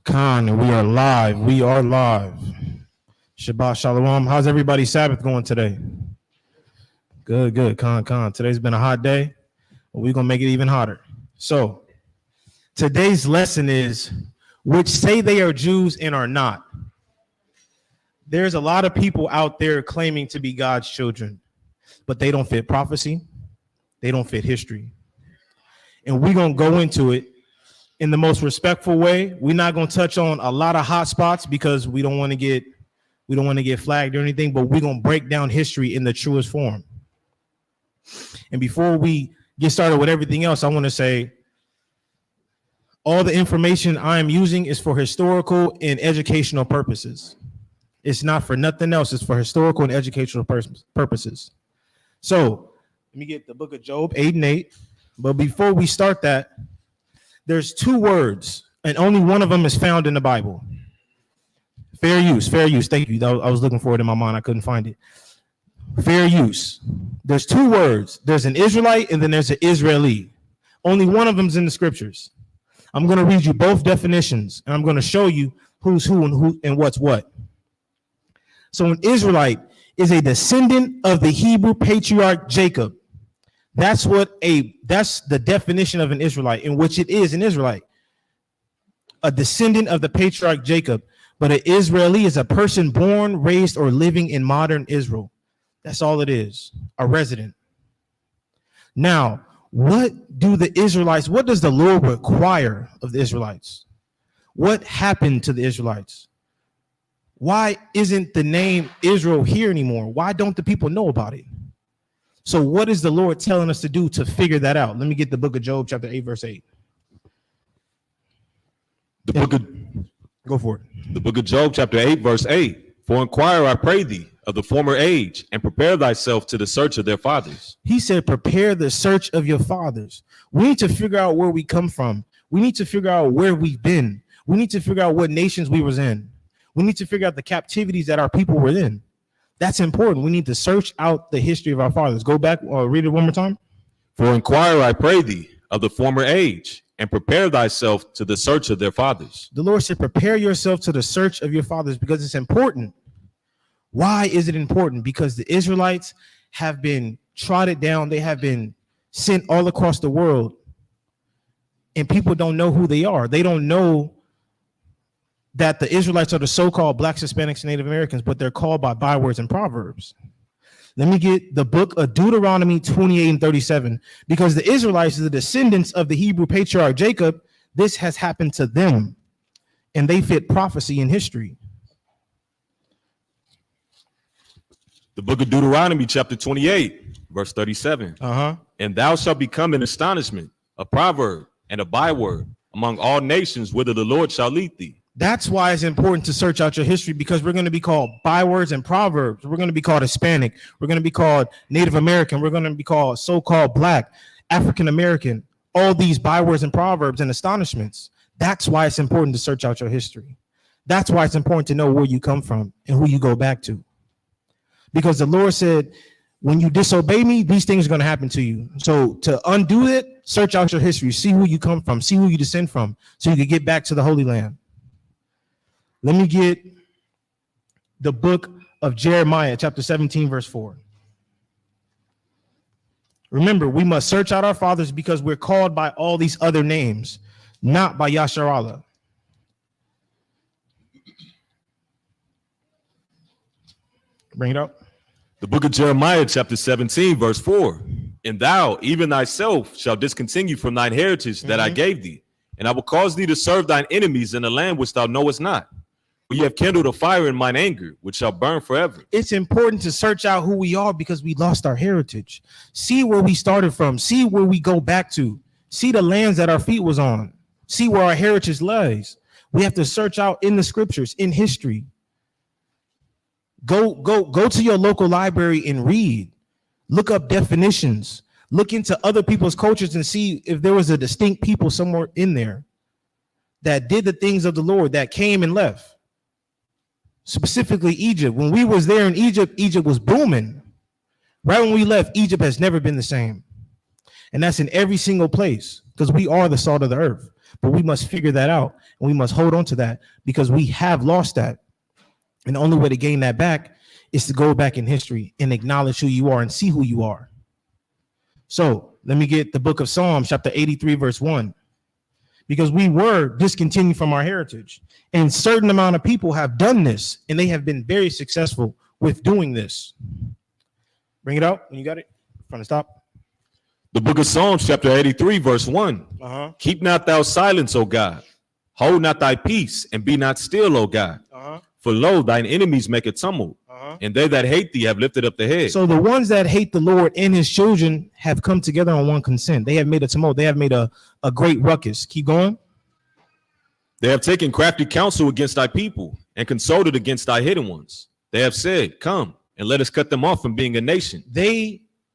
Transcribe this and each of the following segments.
Khan, and we are live. We are live. Shabbat Shalom. How's everybody's Sabbath going today? Good. Khan. Today's been a hot day, but we're going to make it even hotter. So today's lesson is which say they are Jews and are not. There's a lot of people out there claiming to be God's children, but they don't fit prophecy. They don't fit history. And we're going to go into it in the most respectful way. We're not going to touch on a lot of hot spots because we don't want to get flagged or anything, but we're going to break down history in the truest form. And before we get started with everything else, I want to say all the information I am using is for historical and educational purposes. It's not for nothing else. It's for historical and educational purposes. So let me get the book of Job 8 and 8. But before we start that, there's two words, and only one of them is found in the Bible. Fair use. Thank you. I was looking for it in my mind. I couldn't find it. Fair use. There's two words. There's an Israelite and then there's an Israeli. Only one of them's in the scriptures. I'm going to read you both definitions, and I'm going to show you who's who and what's what. So an Israelite is a descendant of the Hebrew patriarch Jacob. That's the definition of an Israelite, in which it is an Israelite, a descendant of the patriarch Jacob. But an Israeli is a person born, raised, or living in modern Israel. That's all it is, a resident. Now, what does the Lord require of the Israelites? What happened to the Israelites? Why isn't the name Israel here anymore? Why don't the people know about it? So what is the Lord telling us to do to figure that out? Let me get the book of Job, chapter 8, verse 8. Go for it. The book of Job, chapter 8, verse 8. For inquire, I pray thee, of the former age, and prepare thyself to the search of their fathers. He said, prepare the search of your fathers. We need to figure out where we come from. We need to figure out where we've been. We need to figure out what nations we was in. We need to figure out the captivities that our people were in. That's important. We need to search out the history of our fathers. Go back, read it one more time. For inquire, I pray thee, of the former age, and prepare thyself to the search of their fathers. The Lord said, prepare yourself to the search of your fathers, because it's important. Why is it important? Because the Israelites have been trodden down. They have been sent all across the world, and people don't know who they are. They don't know that the Israelites are the so-called Blacks, Hispanics, and Native Americans, but they're called by bywords and proverbs. Let me get the book of Deuteronomy 28 and 37, because the Israelites are the descendants of the Hebrew patriarch Jacob. This has happened to them, and they fit prophecy in history. The book of Deuteronomy, chapter 28, verse 37. And thou shalt become an astonishment, a proverb, and a byword among all nations, whither the Lord shall lead thee. That's why it's important to search out your history, because we're going to be called bywords and proverbs. We're going to be called Hispanic. We're going to be called Native American. We're going to be called so-called Black, African American, all these bywords and proverbs and astonishments. That's why it's important to search out your history. That's why it's important to know where you come from and who you go back to. Because the Lord said, when you disobey me, these things are going to happen to you. So to undo it, search out your history, see who you come from, see who you descend from, so you can get back to the Holy Land. Let me get the book of Jeremiah, chapter 17, verse 4. Remember, we must search out our fathers because we're called by all these other names, not by Yashar Allah. Bring it up. The book of Jeremiah, chapter 17, verse 4. And thou, even thyself, shalt discontinue from thine heritage that I gave thee, and I will cause thee to serve thine enemies in the land which thou knowest not. For ye have kindled a fire in mine anger, which shall burn forever. It's important to search out who we are because we lost our heritage. See where we started from. See where we go back to. See the lands that our feet was on. See where our heritage lies. We have to search out in the scriptures, in history. Go to your local library and read. Look up definitions. Look into other people's cultures and see if there was a distinct people somewhere in there that did the things of the Lord, that came and left. Specifically Egypt. When we was there in Egypt, Egypt was booming. Right when we left, Egypt has never been the same. And that's in every single place, because we are the salt of the earth. But we must figure that out, and we must hold on to that because we have lost that. And the only way to gain that back is to go back in history and acknowledge who you are and see who you are. So let me get the book of Psalms, chapter 83, verse 1. Because we were discontinued from our heritage. And certain amount of people have done this, and they have been very successful with doing this. Bring it out when you got it. From the top. The book of Psalms, chapter 83, verse 1. Keep not thou silence, O God. Hold not thy peace, and be not still, O God. For lo, thine enemies make a tumult, and they that hate thee have lifted up the head. So the ones that hate the Lord and his children have come together on one consent. They have made a tumult. They have made a great ruckus. Keep going. They have taken crafty counsel against thy people and consulted against thy hidden ones. They have said, come and let us cut them off from being a nation.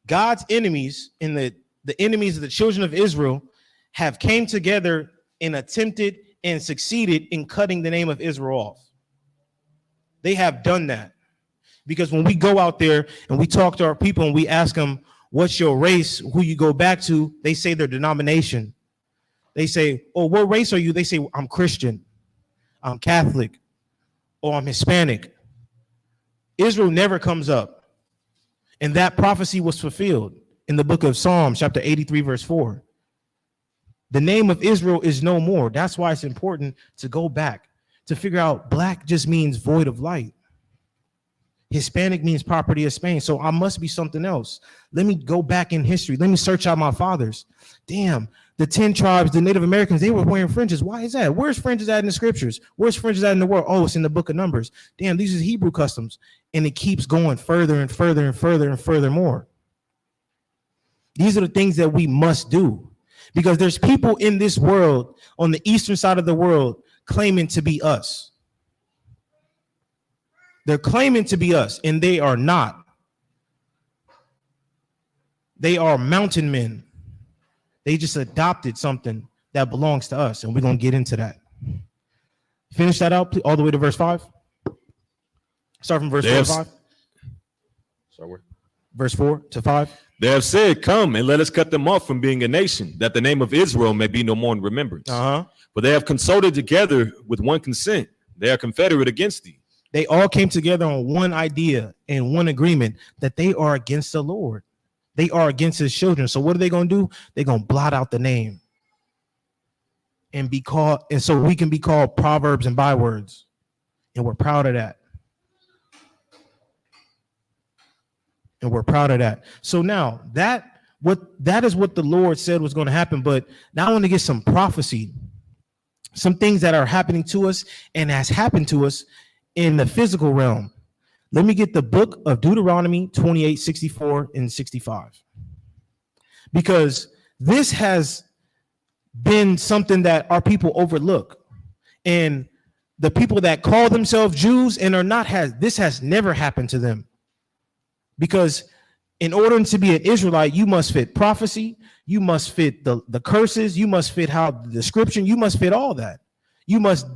God's enemies and the enemies of the children of Israel have came together and attempted and succeeded in cutting the name of Israel off. They have done that. Because when we go out there and we talk to our people and we ask them, what's your race, who you go back to, they say their denomination. They say, oh, what race are you? They say, I'm Christian, I'm Catholic, or I'm Hispanic. Israel never comes up. And that prophecy was fulfilled in the book of Psalms, chapter 83, verse 4. The name of Israel is no more. That's why it's important to go back to figure out black just means void of light. Hispanic means property of Spain. So I must be something else. Let me go back in history. Let me search out my fathers. Damn, the 10 tribes, the Native Americans, they were wearing fringes. Why is that? Where's fringes at in the scriptures? Where's fringes at in the world? Oh, it's in the book of Numbers. Damn, these are Hebrew customs. And it keeps going further and further and further and furthermore. These are the things that we must do. Because there's people in this world, on the eastern side of the world, claiming to be us. They're claiming to be us, and they are not. They are mountain men. They just adopted something that belongs to us, and we're going to get into that. Finish that out, please, all the way to verse 5. Start from verse 4 to 5. Verse 4 to 5. They have said, come and let us cut them off from being a nation, that the name of Israel may be no more in remembrance. For they have consulted together with one consent. They are confederate against thee. They all came together on one idea and one agreement that they are against the Lord. They are against his children. So what are they going to do? They're going to blot out the name and be called. And so we can be called proverbs and bywords. And we're proud of that. And we're proud of that. So now that is what the Lord said was going to happen. But now I want to get some prophecy, some things that are happening to us and has happened to us in the physical realm. Let me get the book of Deuteronomy 28, 64 and 65. Because this has been something that our people overlook. And the people that call themselves Jews and are not, this has never happened to them. Because in order to be an Israelite, you must fit prophecy, you must fit the curses, you must fit how the description, you must fit all that. You must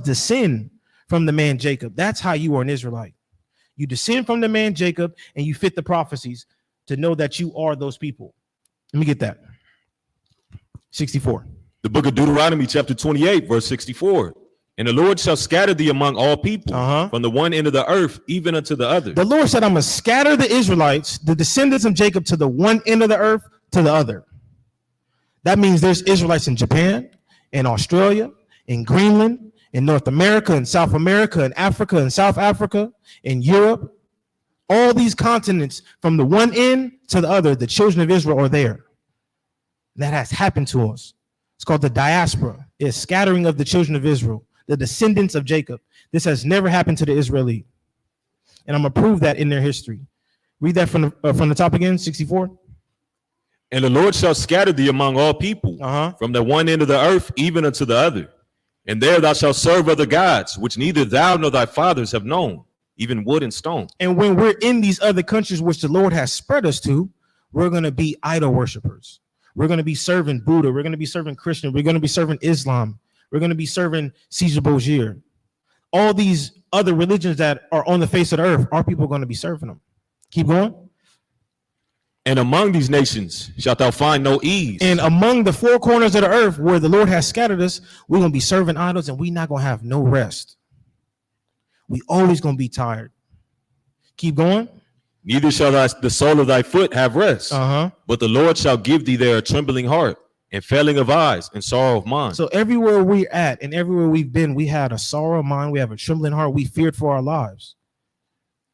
descend from the man Jacob. That's how you are an Israelite. You descend from the man Jacob and you fit the prophecies to know that you are those people. Let me get that. 64. The book of Deuteronomy, chapter 28, verse 64. And the Lord shall scatter thee among all people from the one end of the earth, even unto the other. The Lord said, I'm going to scatter the Israelites, the descendants of Jacob, to the one end of the earth to the other. That means there's Israelites in Japan, in Australia, in Greenland, in North America, in South America, in Africa, in South Africa, in Europe. All these continents from the one end to the other, the children of Israel are there. That has happened to us. It's called the diaspora. It's scattering of the children of Israel, the descendants of Jacob. This has never happened to the Israeli. And I'm going to prove that in their history. Read that from the top again, 64. And the Lord shall scatter thee among all people from the one end of the earth, even unto the other. And there thou shalt serve other gods, which neither thou nor thy fathers have known, even wood and stone. And when we're in these other countries, which the Lord has spread us to, we're going to be idol worshipers. We're going to be serving Buddha. We're going to be serving Christian. We're going to be serving Islam. We're going to be serving Caesar Borgia. All these other religions that are on the face of the earth, our people are going to be serving them. Keep going. And among these nations shalt thou find no ease. And among the four corners of the earth where the Lord has scattered us, we're going to be serving idols and we're not going to have no rest. We always going to be tired. Keep going. Neither shall the sole of thy foot have rest. But the Lord shall give thee there a trembling heart and failing of eyes and sorrow of mind. So everywhere we're at and everywhere we've been, we had a sorrow of mind. We have a trembling heart. We feared for our lives.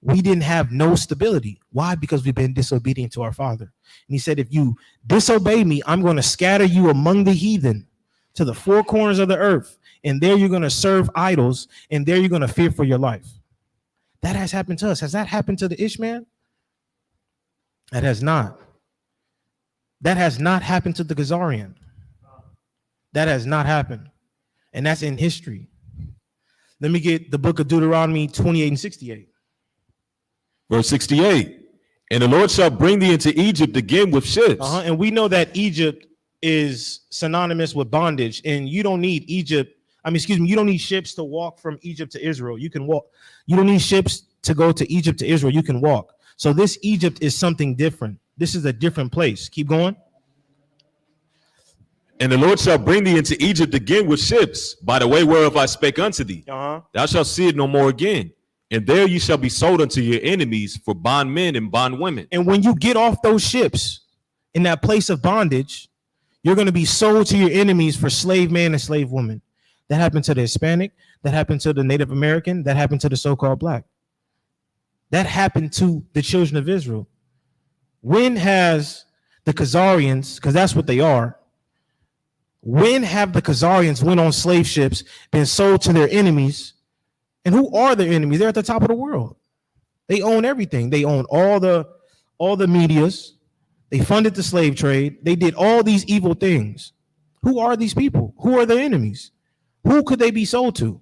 We didn't have no stability. Why? Because we've been disobedient to our Father. And he said, if you disobey me, I'm going to scatter you among the heathen to the four corners of the earth. And there you're going to serve idols. And there you're going to fear for your life. That has happened to us. Has that happened to the Ishmael? That has not. That has not happened to the Khazarian. That has not happened. And that's in history. Let me get the book of Deuteronomy 28 and 68. Verse 68. And the Lord shall bring thee into Egypt again with ships. And we know that Egypt is synonymous with bondage. And you don't need Egypt. You don't need ships to walk from Egypt to Israel. You can walk. You don't need ships to go to Egypt to Israel. You can walk. So this Egypt is something different. This is a different place. Keep going. And the Lord shall bring thee into Egypt again with ships, by the way whereof I spake unto thee. Thou shalt see it no more again. And there you shall be sold unto your enemies for bondmen and bondwomen. And when you get off those ships in that place of bondage, you're going to be sold to your enemies for slave man and slave woman. That happened to the Hispanic. That happened to the Native American. That happened to the so-called black. That happened to the children of Israel. When has the Khazarians, because that's what they are, when have the Khazarians went on slave ships, been sold to their enemies? And who are their enemies? They're at the top of the world. They own everything. They own all the medias. They funded the slave trade. They did all these evil things. Who are these people? Who are their enemies? Who could they be sold to?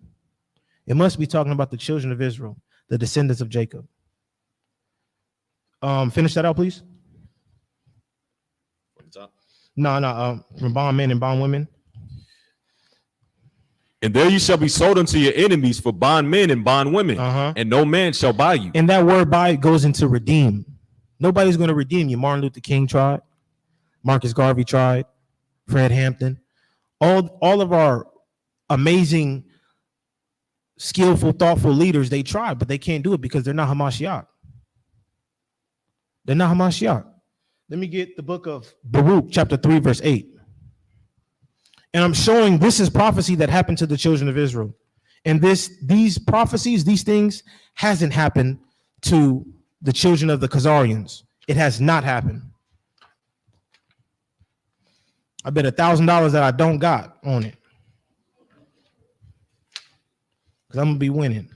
It must be talking about the children of Israel, the descendants of Jacob. Finish that out, please. From bondmen and bondwomen. And there you shall be sold unto your enemies for bondmen and bondwomen, and no man shall buy you. And that word buy goes into redeem. Nobody's going to redeem you. Martin Luther King tried. Marcus Garvey tried. Fred Hampton. All of our amazing, skillful, thoughtful leaders, they tried, but they can't do it because they're not Hamashiach. They're not Hamashiach. Let me get the book of Baruch, chapter 3, verse 8. And I'm showing this is prophecy that happened to the children of Israel. And these prophecies, these things hasn't happened to the children of the Khazarians. It has not happened. I bet $1,000 that I don't got on it. Because I'm going to be winning.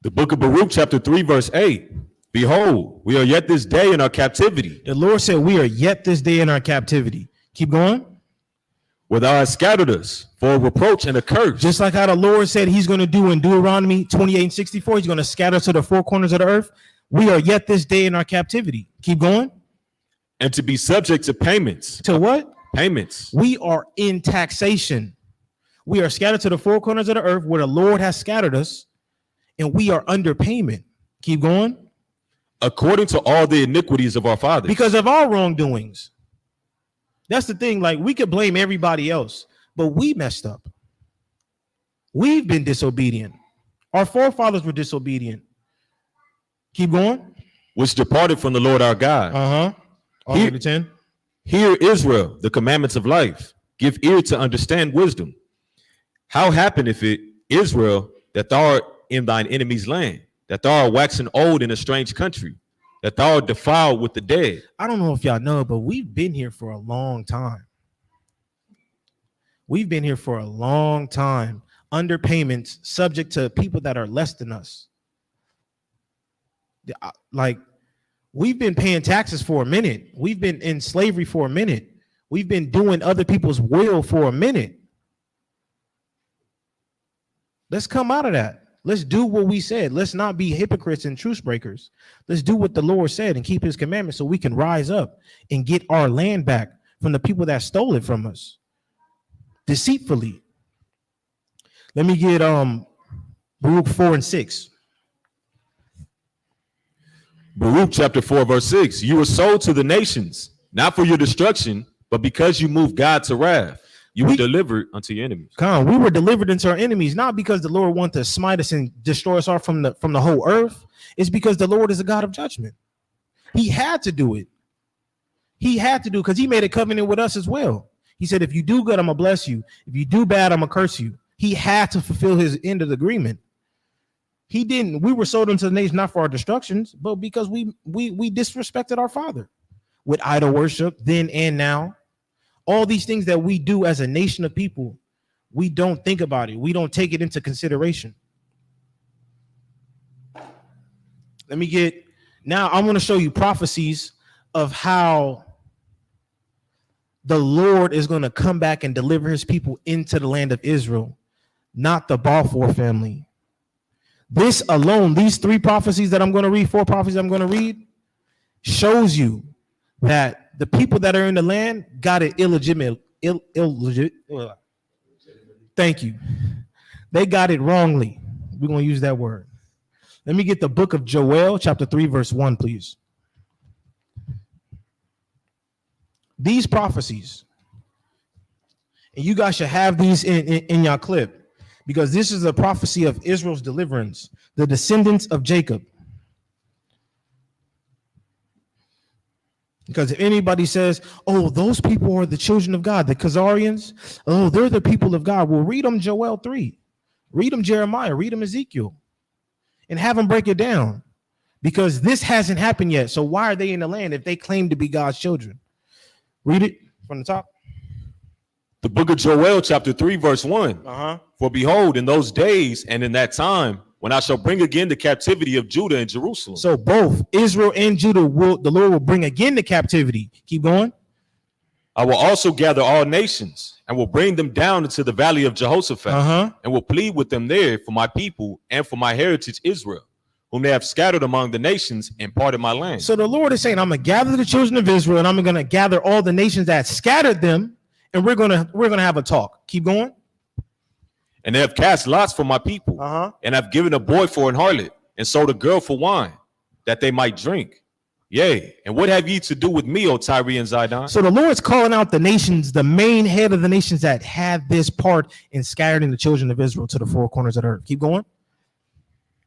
The book of Baruch, chapter 3, verse 8. Behold, we are yet this day in our captivity. The Lord said, we are yet this day in our captivity. Keep going. Where thou hast scattered us for a reproach and a curse. Just like how the Lord said he's going to do in Deuteronomy 28 and 64. He's going to scatter to the four corners of the earth. We are yet this day in our captivity. Keep going. And to be subject to payments. To what? Payments. We are in taxation. We are scattered to the four corners of the earth where the Lord has scattered us. And we are under payment. Keep going. According to all the iniquities of our fathers. Because of our wrongdoings. That's the thing. Like, we could blame everybody else, but we messed up. We've been disobedient. Our forefathers were disobedient. Keep going. Which departed from the Lord our God. Hear, 10. Hear, Israel, the commandments of life. Give ear to understand wisdom. How happeneth it, Israel, that thou art in thine enemy's land, that thou art waxen old in a strange country, that thou art defiled with the dead? I don't know if y'all know, but we've been here for a long time. We've been here for a long time, under payments, subject to people that are less than us. Like, we've been paying taxes for a minute. We've been in slavery for a minute. We've been doing other people's will for a minute. Let's come out of that. Let's do what we said. Let's not be hypocrites and truce breakers. Let's do what the Lord said and keep his commandments so we can rise up and get our land back from the people that stole it from us deceitfully. Let me get Baruch 4 and 6. Baruch chapter 4, verse 6. You were sold to the nations, not for your destruction, but because you moved God to wrath. You were delivered unto your enemies. We were delivered into our enemies, not because the Lord wanted to smite us and destroy us all from the whole earth. It's because the Lord is a God of judgment. He had to do it. He had to do it because he made a covenant with us as well. He said, if you do good, I'm going to bless you. If you do bad, I'm going to curse you. He had to fulfill his end of the agreement. He didn't. We were sold into the nation not for our destructions, but because we disrespected our Father with idol worship then and now. All these things that we do as a nation of people, we don't think about it. We don't take it into consideration. Let me get, now I'm going to show you prophecies of how the Lord is going to come back and deliver his people into the land of Israel, not the Balfour family. This alone, these three prophecies that I'm going to read, four prophecies I'm going to read, shows you that the people that are in the land got it illegitimate. Thank you. They got it wrongly. We're going to use that word. Let me get the book of Joel, chapter 3, verse 1, please. These prophecies, and you guys should have these in your clip, because this is a prophecy of Israel's deliverance, the descendants of Jacob. Because if anybody says, oh, those people are the children of God, the Khazarians, oh, they're the people of God. Well, read them Joel 3. Read them Jeremiah. Read them Ezekiel. And have them break it down. Because this hasn't happened yet. So why are they in the land if they claim to be God's children? Read it from the top. The book of Joel, chapter 3, verse 1. For behold, in those days and in that time, when I shall bring again the captivity of Judah and Jerusalem. So both Israel and Judah the Lord will bring again the captivity. Keep going. I will also gather all nations and will bring them down into the valley of Jehoshaphat and will plead with them there for my people and for my heritage Israel, whom they have scattered among the nations and parted my land. So the Lord is saying, I'm going to gather the children of Israel and I'm going to gather all the nations that scattered them, and we're going to have a talk. Keep going. And they have cast lots for my people, and have given a boy for an harlot, and sold a girl for wine, that they might drink. Yea, and what have ye to do with me, O Tyre and Zidon? So the Lord's calling out the nations, the main head of the nations that had this part in scattering the children of Israel to the four corners of the earth. Keep going.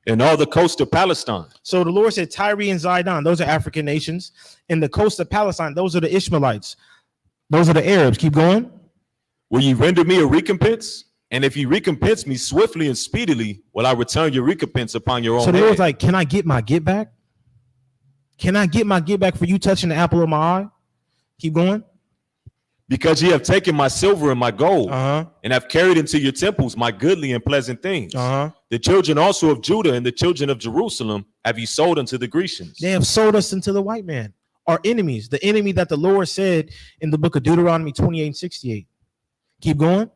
And all the coast of Palestine. So the Lord said Tyre and Zidon, those are African nations. And the coast of Palestine, those are the Ishmaelites. Those are the Arabs. Keep going. Will ye render me a recompense? And if you recompense me swiftly and speedily, will I return your recompense upon your own So the head. Lord's like, can I get my get back? Can I get my get back for you touching the apple of my eye? Keep going. Because ye have taken my silver and my gold, and have carried into your temples my goodly and pleasant things. The children also of Judah and the children of Jerusalem have ye sold unto the Grecians. They have sold us into the white man, our enemies, the enemy that the Lord said in the book of Deuteronomy 28:68. Keep going.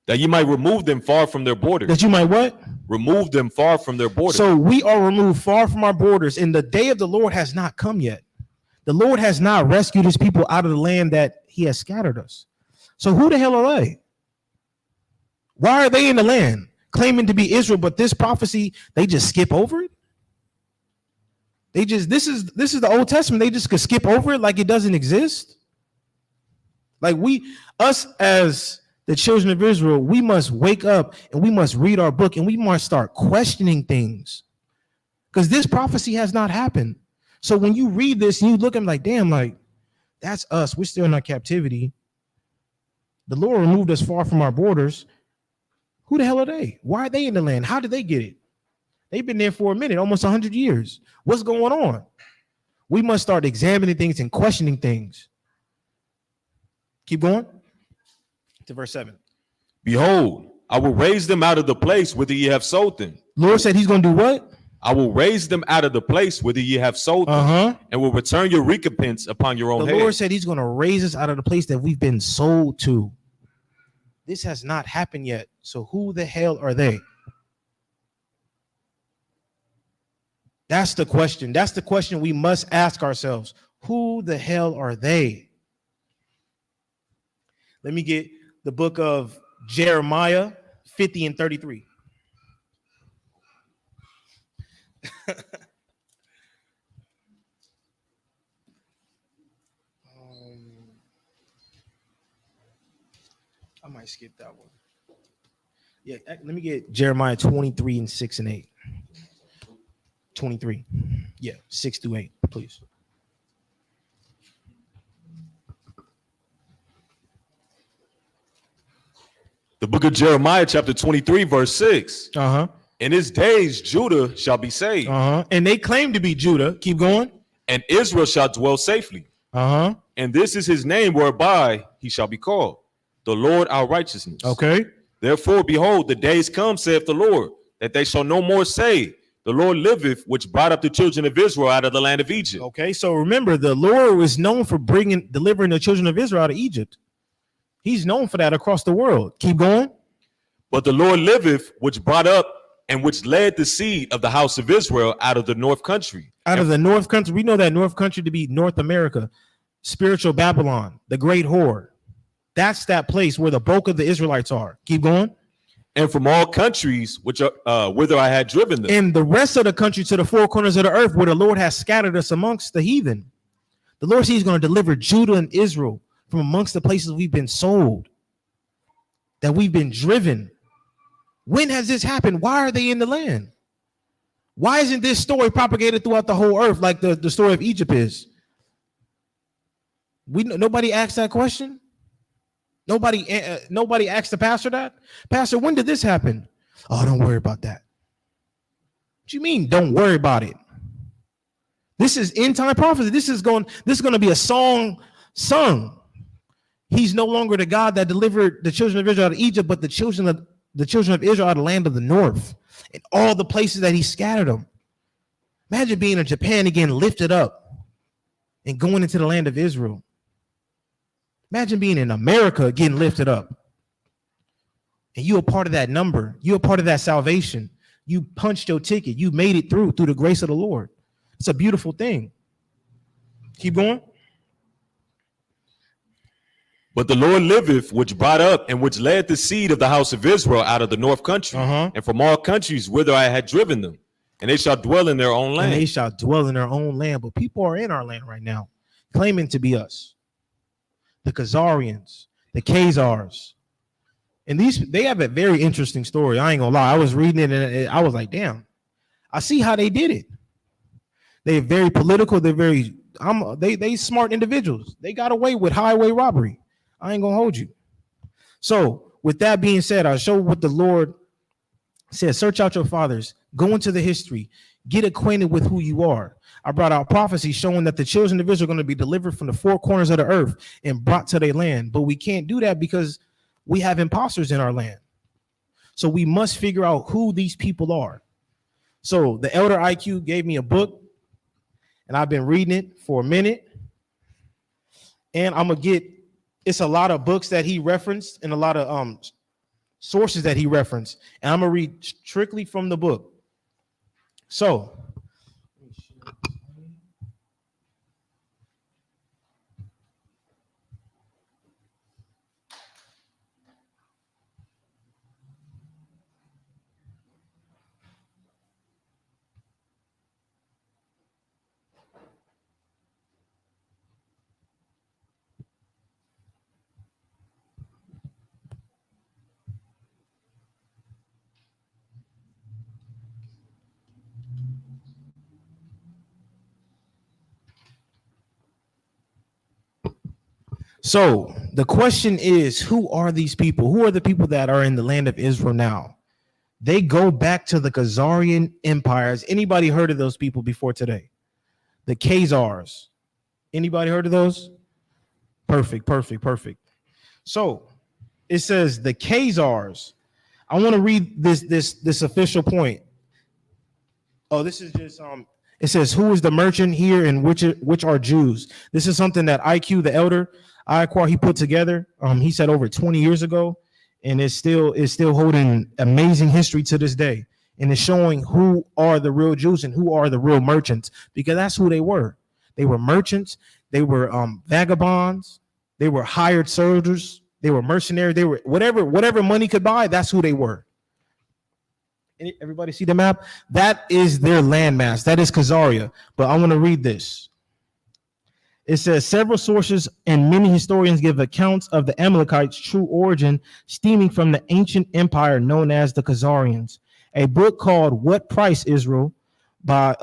That you might remove them far from their borders. That you might what? Remove them far from their borders. So we are removed far from our borders, and the day of the Lord has not come yet. The Lord has not rescued his people out of the land that he has scattered us. So who the hell are they? Why are they in the land claiming to be Israel, but this prophecy, they just skip over it? They just, this is the Old Testament. They just could skip over it like it doesn't exist. Like us as the children of Israel, we must wake up and we must read our book and we must start questioning things, because this prophecy has not happened. So when you read this and you look at them like, damn, like that's us. We're still in our captivity. The Lord removed us far from our borders. Who the hell are they? Why are they in the land? How did they get it? They've been there for a minute, almost 100 years. What's going on? We must start examining things and questioning things. Keep going to verse 7. Behold, I will raise them out of the place whither ye have sold them. Lord said he's going to do what? I will raise them out of the place whither ye have sold them, and will return your recompense upon your own head. The Lord said he's going to raise us out of the place that we've been sold to. This has not happened yet. So who the hell are they? That's the question. That's the question we must ask ourselves. Who the hell are they? Let me get the book of Jeremiah 50 and 33. I might skip that one. Yeah, let me get Jeremiah 23 and 6 and 8. 23. Yeah, 6 through 8, please. The book of Jeremiah, chapter 23, verse 6. In his days, Judah shall be saved. And they claim to be Judah. Keep going. And Israel shall dwell safely. And this is his name whereby he shall be called, the Lord our righteousness. Okay. Therefore, behold, the days come, saith the Lord, that they shall no more say, the Lord liveth, which brought up the children of Israel out of the land of Egypt. Okay, so remember, the Lord was known for delivering the children of Israel out of Egypt. He's known for that across the world. Keep going. But the Lord liveth, which brought up and which led the seed of the house of Israel out of the north country. Out of the north country. We know that north country to be North America, spiritual Babylon, the great whore. That's that place where the bulk of the Israelites are. Keep going. And from all countries which are whither I had driven them. And the rest of the country to the four corners of the earth where the Lord has scattered us amongst the heathen. The Lord says he's going to deliver Judah and Israel from amongst the places we've been sold, that we've been driven. When has this happened? Why are they in the land? Why isn't this story propagated throughout the whole earth like the story of Egypt is? Nobody asked that question. Nobody asked the pastor that. Pastor, when did this happen? Oh, don't worry about that. What do you mean, don't worry about it? This is end time prophecy. This is going to be a song sung. He's no longer the God that delivered the children of Israel out of Egypt, but the children of Israel out of the land of the north and all the places that he scattered them. Imagine being in Japan again, lifted up and going into the land of Israel. Imagine being in America getting lifted up. And you're a part of that number. You're a part of that salvation. You punched your ticket. You made it through the grace of the Lord. It's a beautiful thing. Keep going. But the Lord liveth, which brought up and which led the seed of the house of Israel out of the north country, and from all countries whither I had driven them, and they shall dwell in their own land. And they shall dwell in their own land. But people are in our land right now, claiming to be us. The Khazarians, the Khazars. And they have a very interesting story. I ain't gonna lie. I was reading it and I was like, damn, I see how they did it. They're very political. They're they smart individuals. They got away with highway robbery. I ain't gonna hold you. So with that being said, I'll show what the Lord says. Search out your fathers, go into the history, get acquainted with who you are. I brought out prophecy showing that the children of Israel are going to be delivered from the four corners of the earth and brought to their land. But we can't do that because we have imposters in our land. So we must figure out who these people are. So the Elder IQ gave me a book, and I've been reading it for a minute. And it's a lot of books that he referenced and a lot of sources that he referenced. And I'm going to read strictly from the book. So, So the question is, who are these people? Who are the people that are in the land of Israel now? They go back to the Khazarian empires. Anybody heard of those people before today? The Khazars. Anybody heard of those? Perfect. So it says the Khazars. I want to read this official point. Oh, this is just it says, who is the merchant here and which are Jews? This is something that IQ, the elder, he put together. He said over 20 years ago, and it's still holding amazing history to this day, and it's showing who are the real Jews and who are the real merchants, because that's who they were. They were merchants. They were vagabonds. They were hired soldiers. They were mercenaries. They were whatever money could buy. That's who they were. Everybody see the map? That is their landmass. That is Khazaria. But I want to read this. It says several sources and many historians give accounts of the Amalekites' true origin stemming from the ancient empire known as the Khazarians. A book called What Price Israel by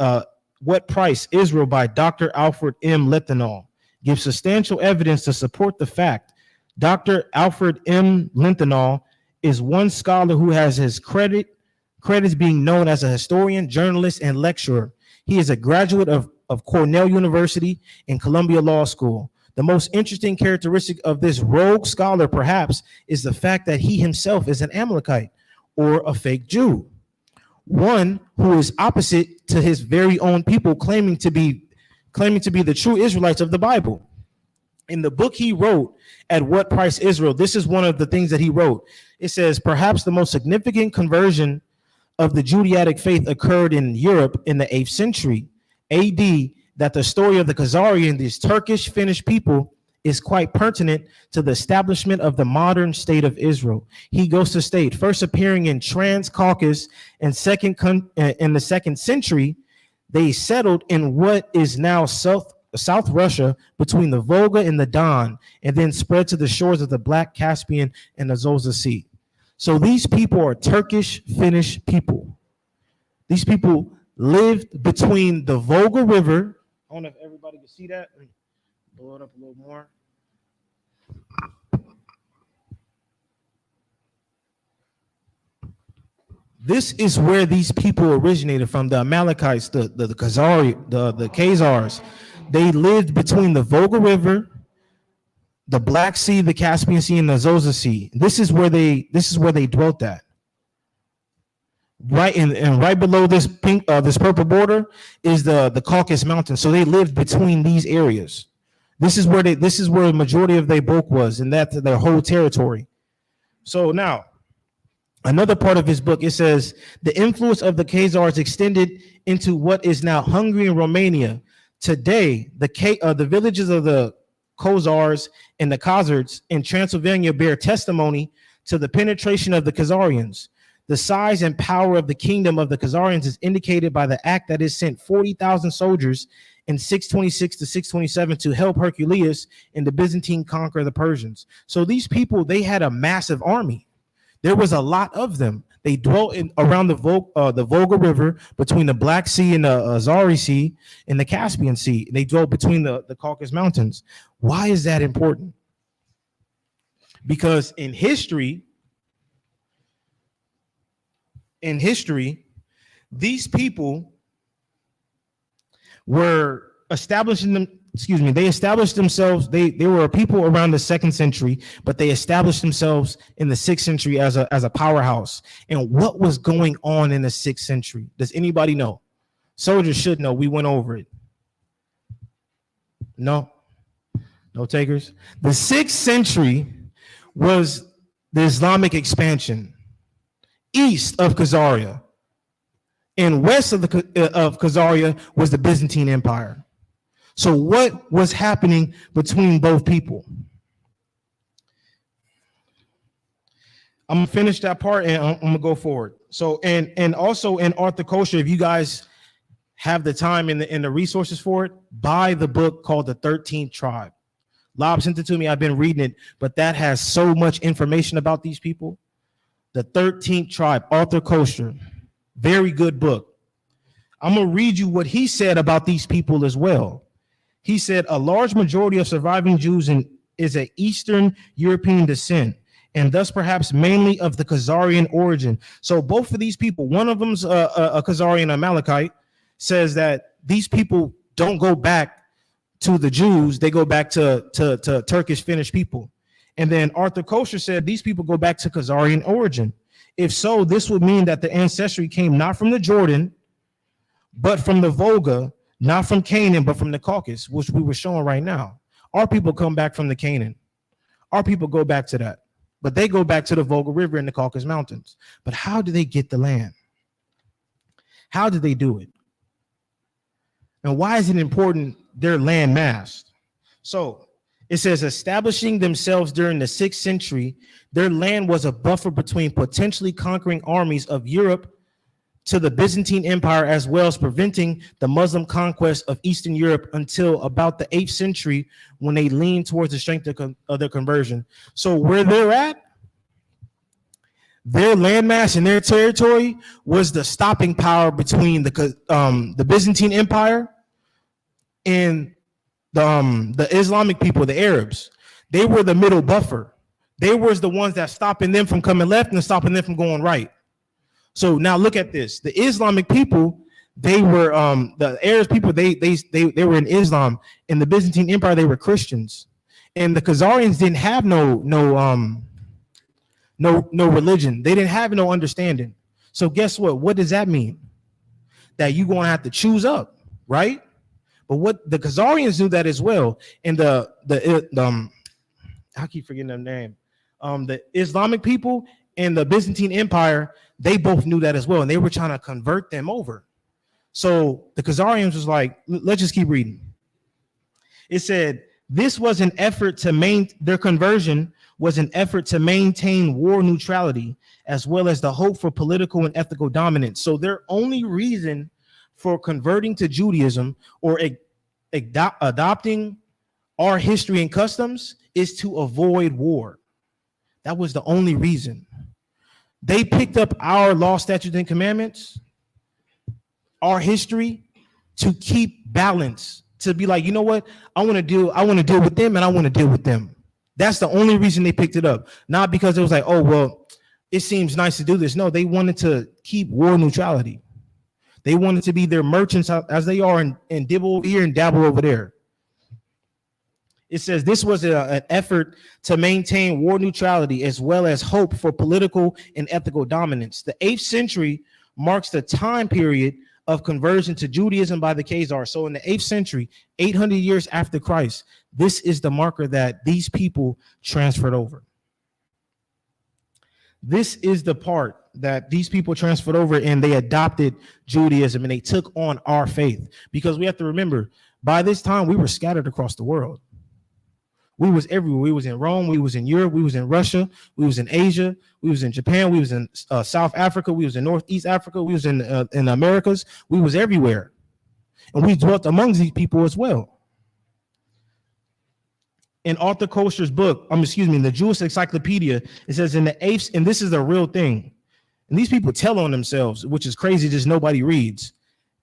Dr. Alfred M. Lindenau gives substantial evidence to support the fact. Dr. Alfred M. Lindenau is one scholar who has his credits being known as a historian, journalist, and lecturer. He is a graduate of Cornell University and Columbia Law School. The most interesting characteristic of this rogue scholar, perhaps, is the fact that he himself is an Amalekite or a fake Jew, one who is opposite to his very own people, claiming to be the true Israelites of the Bible. In the book he wrote, At What Price Israel, this is one of the things that he wrote. It says, perhaps the most significant conversion of the Judaic faith occurred in Europe in the 8th century AD, that the story of the Khazarian, these Turkish Finnish people, is quite pertinent to the establishment of the modern state of Israel. He goes to state, first appearing in Trans-Caucasus in the 2nd century, they settled in what is now South Russia between the Volga and the Don, and then spread to the shores of the Black Caspian and the Azov Sea. So these people are Turkish Finnish people. These people lived between the Volga River. I don't know if everybody can see that. Let me blow it up a little more. This is where these people originated from, the Amalekites, the Khazars. They lived between the Volga River, the Black Sea, the Caspian Sea, and the Azov Sea. This is where they dwelt at. Right, and right below this this purple border is the Caucasus Mountains. So they lived between these areas. This is where the majority of their bulk was, and that's their whole territory. So now, another part of his book, it says the influence of the Khazars extended into what is now Hungary and Romania. Today, the villages of the Khazars and the Khazars in Transylvania bear testimony to the penetration of the Khazarians. The size and power of the kingdom of the Khazarians is indicated by the act that it sent 40,000 soldiers in 626 to 627 to help Hercules and the Byzantine conquer the Persians. So these people, they had a massive army. There was a lot of them. They dwelt around the Volga River, between the Black Sea and the Azov Sea and the Caspian Sea. They dwelt between the Caucasus Mountains. Why is that important? Because in history, these people were they established themselves. They were a people around the 2nd century, but they established themselves in the 6th century as a powerhouse. And what was going on in the 6th century? Does anybody know? Soldiers should know. We went over it. No takers. The 6th century was the Islamic expansion east of Khazaria, and west of Khazaria was the Byzantine Empire. So what was happening between both people? I'm gonna finish that part and I'm gonna go forward. So and also in Arthur Koestler, if you guys have the time and the resources for it, buy the book called The 13th Tribe. Lob sent it to me. I've been reading it, but that has so much information about these people. The 13th Tribe, Arthur Koestler, very good book. I'm gonna read you what he said about these people as well. He said a large majority of surviving Jews is of Eastern European descent, and thus perhaps mainly of the Khazarian origin. So both of these people, one of them's a Khazarian Amalekite, says that these people don't go back to the Jews, they go back to Turkish Finnish people. And then Arthur Koestler said these people go back to Khazarian origin. If so, this would mean that the ancestry came not from the Jordan, but from the Volga, not from Canaan, but from the Caucasus, which we were showing right now. Our people come back from the Canaan. Our people go back to that. but they go back to the Volga River and the Caucasus Mountains. But how do they get the land? How did they do it? And why is it important their land massed? So it says, establishing themselves during the 6th century, their land was a buffer between potentially conquering armies of Europe to the Byzantine Empire, as well as preventing the Muslim conquest of Eastern Europe until about the 8th century, when they leaned towards the strength of their conversion. So where they're at, their landmass and their territory was the stopping power between the Byzantine Empire and the Islamic people, the Arabs. They were the middle buffer. They were the ones that stopping them from coming left and stopping them from going right. So now look at this. The Islamic people, they were the Arab people, they were in Islam. In the Byzantine Empire, they were Christians. And the Khazarians didn't have no religion. They didn't have no understanding. So guess what? What does that mean? That you're gonna have to choose up, right? But what the Khazarians do that as well. And I keep forgetting their name. The Islamic people and the Byzantine Empire, they both knew that as well, and they were trying to convert them over. So the Khazarians was like, let's just keep reading. It said, this was an effort to their conversion was an effort to maintain war neutrality, as well as the hope for political and ethical dominance. So their only reason for converting to Judaism or adopting our history and customs is to avoid war. That was the only reason. They picked up our law, statutes, and commandments, our history, to keep balance, to be like, you know what, I want to deal with them, and I want to deal with them. That's the only reason they picked it up. Not because it was like, oh, well, it seems nice to do this. No, they wanted to keep war neutrality. They wanted to be their merchants as they are and dibble over here and dabble over there. It says this was an effort to maintain war neutrality, as well as hope for political and ethical dominance. The 8th century marks the time period of conversion to Judaism by the Khazars. So in the 8th century, 800 years after Christ, this is the marker that these people transferred over. This is the part that these people transferred over, and they adopted Judaism, and they took on our faith. Because we have to remember, by this time, we were scattered across the world. We was everywhere. We was in Rome. We was in Europe. We was in Russia. We was in Asia. We was in Japan. We was in South Africa. We was in Northeast Africa. We was in the Americas. We was everywhere. And we dwelt amongst these people as well. In Arthur Koster's book, in the Jewish Encyclopedia, it says in the 8th, and this is a real thing, and these people tell on themselves, which is crazy, just nobody reads.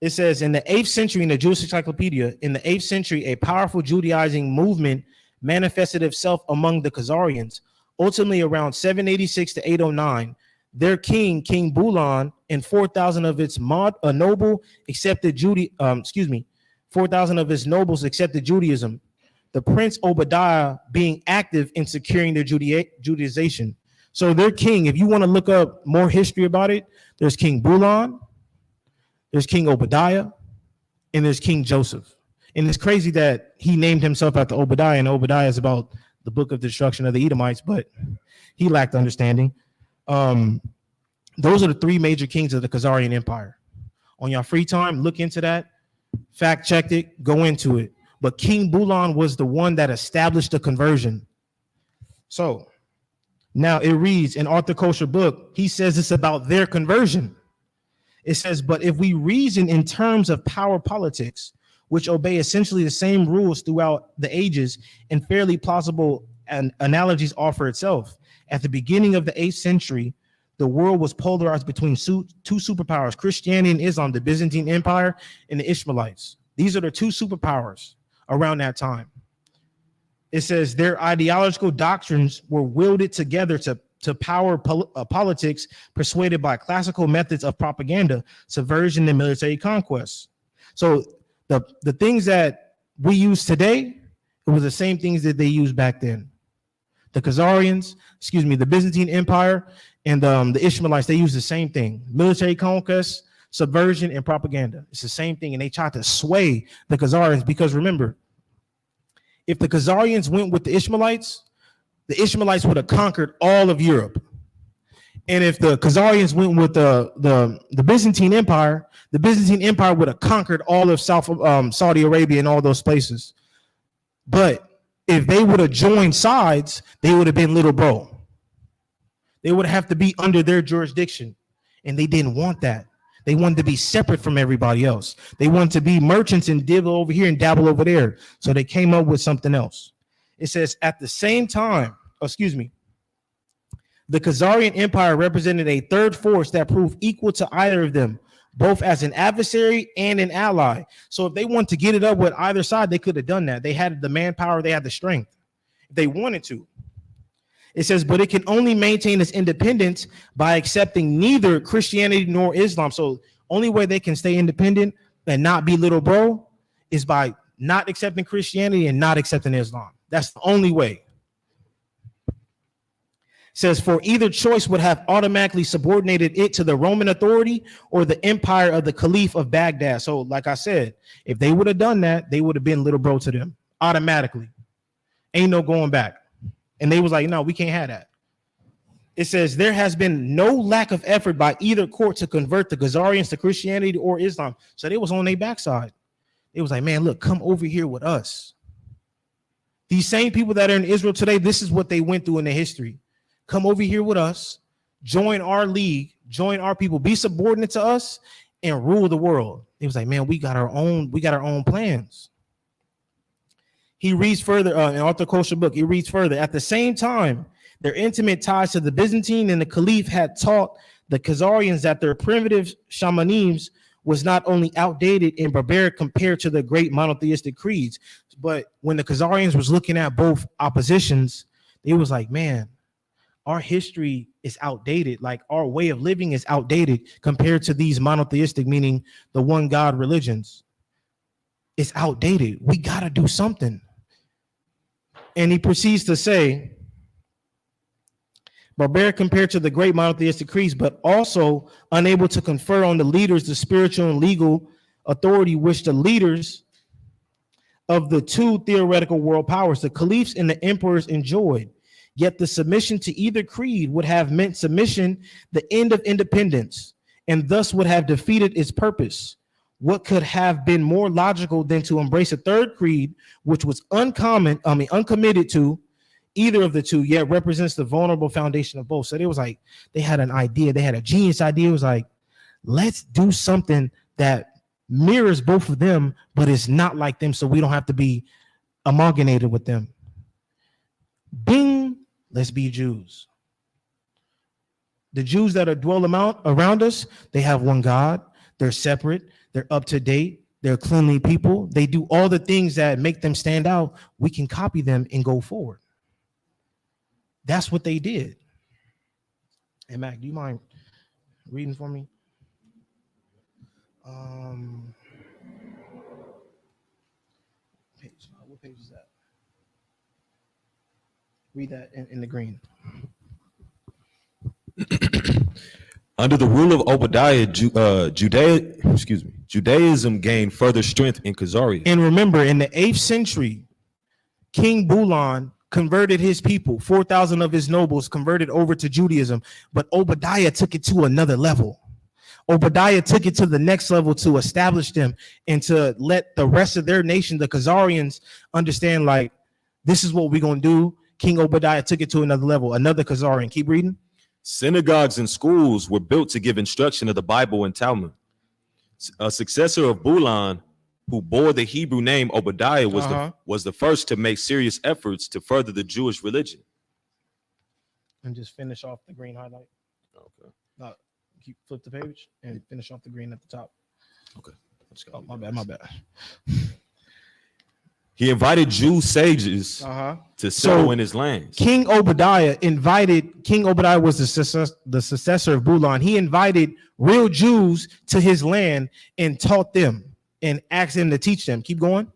It says in the 8th century, in the Jewish Encyclopedia, in the 8th century, a powerful Judaizing movement manifested itself among the Khazarians. Ultimately, around 786 to 809, their king, King Bulan, and 4,000 of its noble accepted 4,000 of his nobles accepted Judaism. The Prince Obadiah being active in securing their Judaization. So their king, if you want to look up more history about it, there's King Bulan, there's King Obadiah, and there's King Joseph. And it's crazy that he named himself after Obadiah, and Obadiah is about the book of destruction of the Edomites, but he lacked understanding. Those are the 3 major kings of the Khazarian Empire. On your free time, look into that, fact check it, go into it. But King Bulan was the one that established the conversion. So now it reads in Arthur Koster's book, he says it's about their conversion. It says, but if we reason in terms of power politics, which obey essentially the same rules throughout the ages, and fairly plausible analogies offer itself. At the beginning of the 8th century, the world was polarized between 2 superpowers, Christianity and Islam, the Byzantine Empire and the Ishmaelites. These are the 2 superpowers around that time. It says their ideological doctrines were wielded together to power politics, persuaded by classical methods of propaganda, subversion, and military conquest. So the things that we use today, it was the same things that they used back then. The Khazarians, the Byzantine Empire, and the Ishmaelites, they used the same thing. Military conquest, subversion, and propaganda. It's the same thing, and they tried to sway the Khazarians, because remember, if the Khazarians went with the Ishmaelites, the Ishmaelites would have conquered all of Europe. And if the Khazarians went with the Byzantine Empire, the Byzantine Empire would have conquered all of Saudi Arabia and all those places. But if they would have joined sides, they would have been little bro. They would have to be under their jurisdiction. And they didn't want that. They wanted to be separate from everybody else. They wanted to be merchants and dibble over here and dabble over there. So they came up with something else. It says, at the same time, the Khazarian Empire represented a third force that proved equal to either of them, both as an adversary and an ally. So if they wanted to get it up with either side, they could have done that. They had the manpower, they had the strength. If they wanted to. It says, but it can only maintain its independence by accepting neither Christianity nor Islam. So only way they can stay independent and not be little bro is by not accepting Christianity and not accepting Islam. That's the only way. Says, for either choice would have automatically subordinated it to the Roman authority or the empire of the Caliph of Baghdad. So like I said, if they would have done that, they would have been little bro to them automatically. Ain't no going back. And they was like, no, we can't have that. It says, there has been no lack of effort by either court to convert the Khazarians to Christianity or Islam. So they was on their backside. It was like, man, look, come over here with us. These same people that are in Israel today, this is what they went through in their history. Come over here with us, join our league, join our people, be subordinate to us, and rule the world. He was like, man, we got our own plans. He reads further in Arthur Koestler's book. He reads further. At the same time, their intimate ties to the Byzantine and the Caliph had taught the Khazarians that their primitive shamanism was not only outdated and barbaric compared to the great monotheistic creeds, but when the Khazarians was looking at both oppositions, it was like, man, our history is outdated. Like our way of living is outdated compared to these monotheistic, meaning the one God religions. It's outdated. We got to do something. And he proceeds to say, barbaric compared to the great monotheistic creeds, but also unable to confer on the leaders the spiritual and legal authority which the leaders of the two theoretical world powers, the caliphs and the emperors, enjoyed. Yet the submission to either creed would have meant submission, the end of independence, and thus would have defeated its purpose. What could have been more logical than to embrace a third creed, which was uncommitted to either of the two, yet represents the vulnerable foundation of both. So it was like they had an idea, they had a genius idea. It was like, let's do something that mirrors both of them, but it's not like them, so we don't have to be amalgamated with them. Bing, let's be Jews. The Jews that are dwell around us, they have one God. They're separate. They're up to date. They're cleanly people. They do all the things that make them stand out. We can copy them and go forward. That's what they did. Hey, Mac, do you mind reading for me? What page is that? Read that in the green. Under the rule of Obadiah, Judaism gained further strength in Khazaria. And remember, in the 8th century, King Bulan converted his people. 4,000 of his nobles converted over to Judaism. But Obadiah took it to another level. Obadiah took it to the next level to establish them and to let the rest of their nation, the Khazarians, understand, like, this is what we're going to do. King Obadiah took it to another level. Another Khazarian. Keep reading. Synagogues and schools were built to give instruction of the Bible and Talmud. A successor of Bulan, who bore the Hebrew name Obadiah, was the first to make serious efforts to further the Jewish religion. And just finish off the green highlight. Okay. Keep flip the page and finish off the green at the top. Okay. Oh, my bad. He invited Jew sages to settle in his lands. King Obadiah was the successor of Bulan. He invited real Jews to his land and taught them and asked them to teach them. Keep going.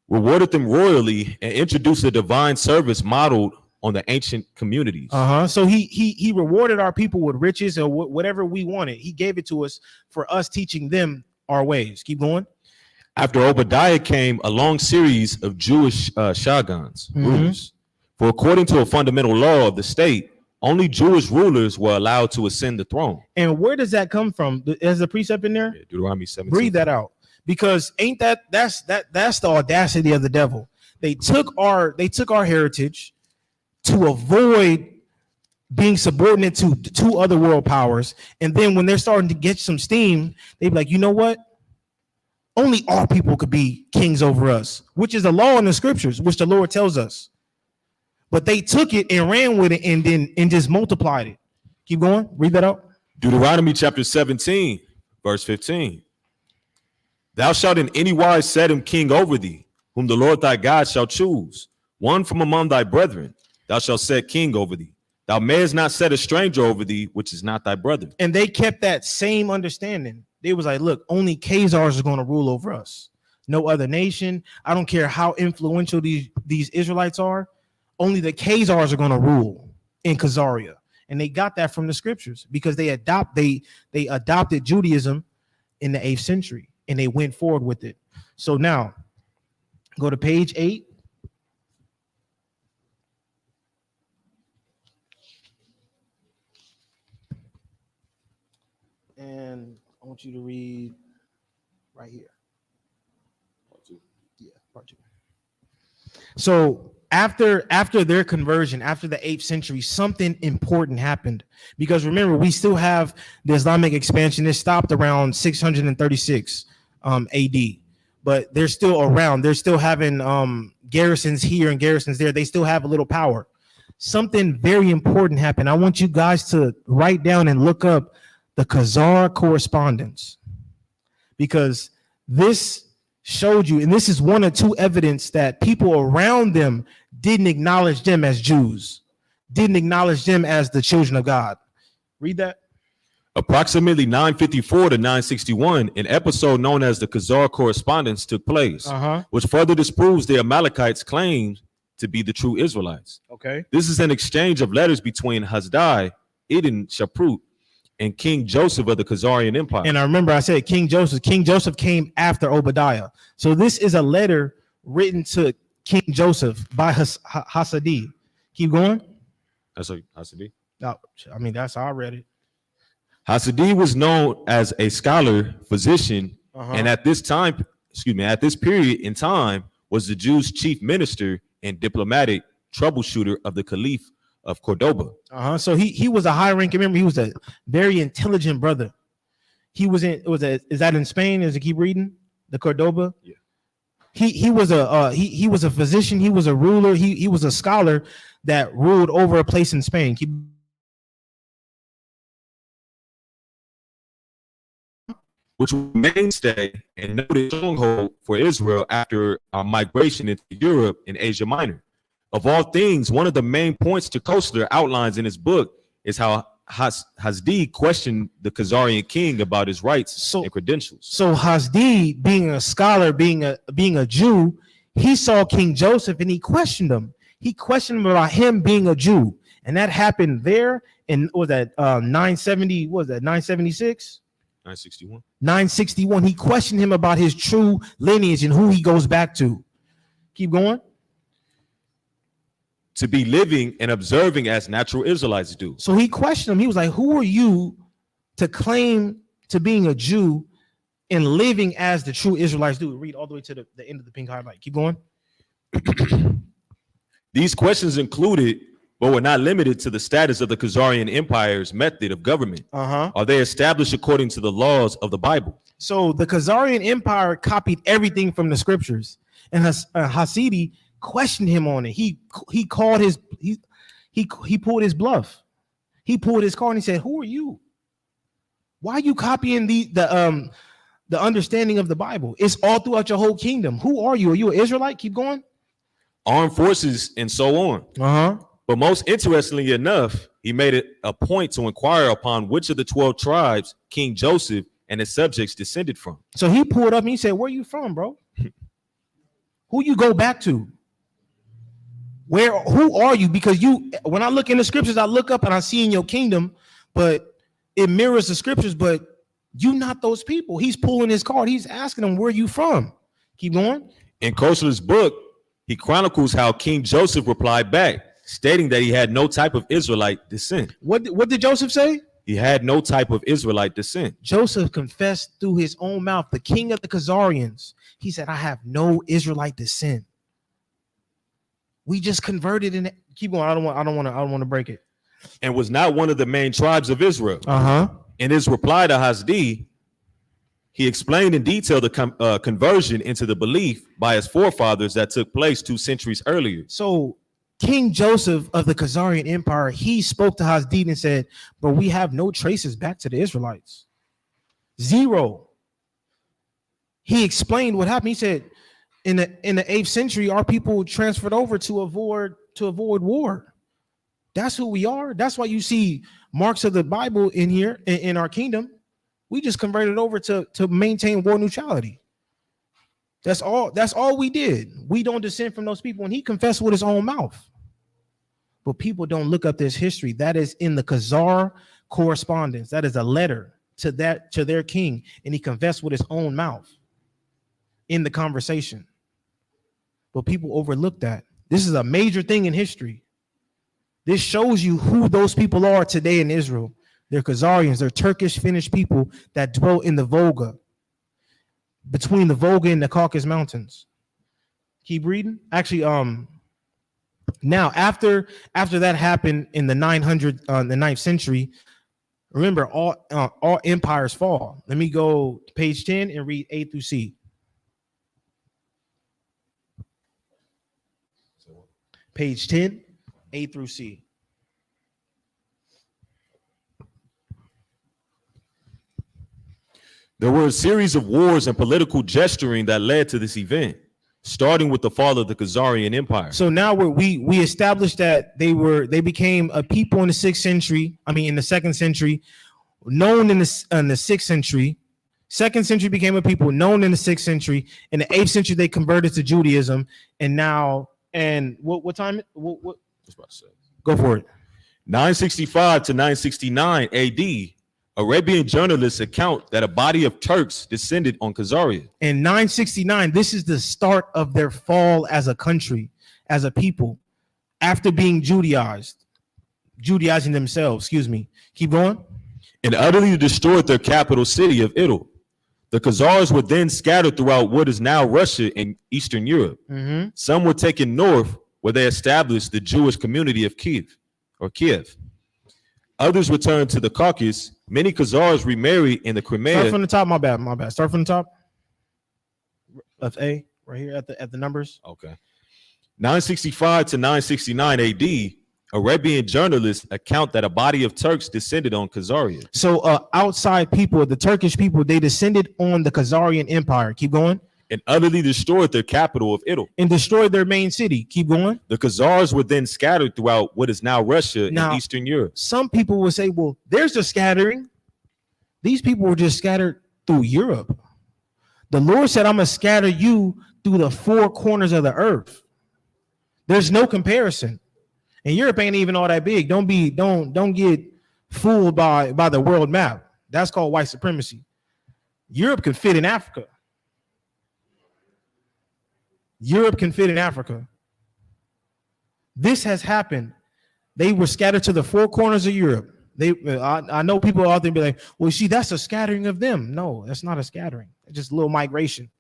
Rewarded them royally and introduced a divine service modeled on the ancient communities. So he rewarded our people with riches or whatever we wanted. He gave it to us for us teaching them our ways. Keep going. After Obadiah came a long series of Jewish shagans, rulers, For according to a fundamental law of the state, only Jewish rulers were allowed to ascend the throne. And where does that come from? Is the precept in there? Yeah, Deuteronomy 17. Breathe that out, because ain't that's the audacity of the devil. They took our heritage to avoid being subordinate to two other world powers, and then when they're starting to get some steam, they be like, you know what? Only our people could be kings over us, which is the law in the scriptures, which the Lord tells us. But they took it and ran with it and just multiplied it. Keep going. Read that out. Deuteronomy chapter 17, verse 15. Thou shalt in any wise set him king over thee, whom the Lord thy God shall choose, one from among thy brethren. Thou shalt set king over thee. Thou mayest not set a stranger over thee, which is not thy brother. And they kept that same understanding. They was like, look, only Khazars are going to rule over us. No other nation. I don't care how influential these Israelites are. Only the Khazars are going to rule in Khazaria. And they got that from the scriptures because they adopted Judaism in the 8th century and they went forward with it. So now go to page 8. And I want you to read right here. Part 2. Yeah, part 2. So after their conversion, after the 8th century, something important happened. Because remember, we still have the Islamic expansion. It stopped around 636 AD. But they're still around. They're still having garrisons here and garrisons there. They still have a little power. Something very important happened. I want you guys to write down and look up the Khazar correspondence, because this showed you, and this is one or two evidence that people around them didn't acknowledge them as Jews, didn't acknowledge them as the children of God. Read that. Approximately 954 to 961, an episode known as the Khazar correspondence took place, which further disproves the Amalekites' claims to be the true Israelites. Okay. This is an exchange of letters between Hasdai, Ibn Shaprut, and King Joseph of the Khazarian Empire. And I remember I said King Joseph. King Joseph came after Obadiah. So this is a letter written to King Joseph by Hasadi. Keep going. That's Hasadi. No, I mean, that's how I read it. Hasadi was known as a scholar, physician, and at this period in time, was the Jews' chief minister and diplomatic troubleshooter of the Caliph of Cordoba. So he was a high ranking member. He was a very intelligent brother. He was in. Is that in Spain? As I keep reading, the Cordoba. Yeah. He was a physician. He was a ruler. He was a scholar that ruled over a place in Spain. Which was mainstay and noted stronghold for Israel after our migration into Europe and Asia Minor. Of all things, one of the main points Koestler outlines in his book is how Hasdi questioned the Khazarian king about his rights and credentials. So Hasdi, being a scholar, being a Jew, he saw King Joseph and he questioned him. He questioned him about him being a Jew, and that happened there in 970? What was that 976? 961. 961. He questioned him about his true lineage and who he goes back to. Keep going. To be living and observing as natural Israelites do. So he questioned him. He was like, who are you to claim to being a Jew and living as the true Israelites do? Read all the way to the end of the pink highlight. Keep going. These questions included, but were not limited to, the status of the Khazarian Empire's method of government. Are they established according to the laws of the Bible? So the Khazarian Empire copied everything from the scriptures, and Hasidi questioned him on it. He called his he pulled his bluff. He pulled his card and he said, "Who are you? Why are you copying the understanding of the Bible? It's all throughout your whole kingdom. Who are you? Are you an Israelite?" Keep going. Armed forces and so on. But most interestingly enough, he made it a point to inquire upon which of the 12 tribes King Joseph and his subjects descended from. So he pulled up and he said, "Where are you from, bro? Who you go back to? Who are you?" Because when I look in the scriptures, I look up and I see in your kingdom, but it mirrors the scriptures, but you not those people. He's pulling his card. He's asking them, "Where are you from?" Keep going. In Koestler's book, he chronicles how King Joseph replied back, stating that he had no type of Israelite descent. What did Joseph say? He had no type of Israelite descent. Joseph confessed through his own mouth, the king of the Khazarians. He said, I have no Israelite descent. We just converted in it. Keep going. I don't want to break it. And was not one of the main tribes of Israel. In his reply to Hasdi, he explained in detail the conversion into the belief by his forefathers that took place 2 centuries earlier. So King Joseph of the Khazarian Empire, he spoke to Hasdi and said, but we have no traces back to the Israelites. Zero. He explained what happened. He said, in the 8th century, our people transferred over to avoid war. That's who we are. That's why you see marks of the Bible in here in our kingdom. We just converted over to maintain war neutrality. That's all we did. We don't descend from those people. And he confessed with his own mouth. But people don't look up this history. That is in the Khazar correspondence. That is a letter to their king. And he confessed with his own mouth in the conversation. But people overlook that. This is a major thing in history. This shows you who those people are today in Israel. They're Khazarians. They're Turkish Finnish people that dwell in the Volga, between the Volga and the Caucasus Mountains. Keep reading. Actually, now after that happened in the 9th century, remember all empires fall. Let me go to page 10 and read A through C. Page 10, A through C. There were a series of wars and political gesturing that led to this event, starting with the fall of the Khazarian Empire. So now we established that they became a people in the 6th century. I mean, in the 2nd century, known in the 6th century. 2nd century became a people known in the 6th century. In the 8th century, they converted to Judaism, and now what time? What? Go for it. 965 to 969 A.D. Arabian journalists account that a body of Turks descended on Khazaria. In 969, this is the start of their fall as a country, as a people, after being Judaizing themselves. Excuse me. Keep going. And utterly destroyed their capital city of Idil. The Khazars were then scattered throughout what is now Russia and Eastern Europe. Mm-hmm. Some were taken north, where they established the Jewish community of Kiev. Others returned to the Caucasus. Many Khazars remarried in the Crimea. Start from the top. My bad. Start from the top. Of A, right here at the numbers. Okay. 965 to 969 A.D. Arabian journalists account that a body of Turks descended on Khazaria. So outside people, the Turkish people, they descended on the Khazarian Empire. Keep going. And utterly destroyed their capital of Idil. And destroyed their main city. Keep going. The Khazars were then scattered throughout what is now Russia and Eastern Europe. Some people will say, well, there's a scattering. These people were just scattered through Europe. The Lord said, I'm going to scatter you through the 4 corners of the earth. There's no comparison. And Europe ain't even all that big. Don't get fooled by the world map. That's called white supremacy. Europe can fit in Africa. Europe can fit in Africa. This has happened. They were scattered to the 4 corners of Europe. I know people out there be like, well, see, that's a scattering of them. No, that's not a scattering. It's just a little migration.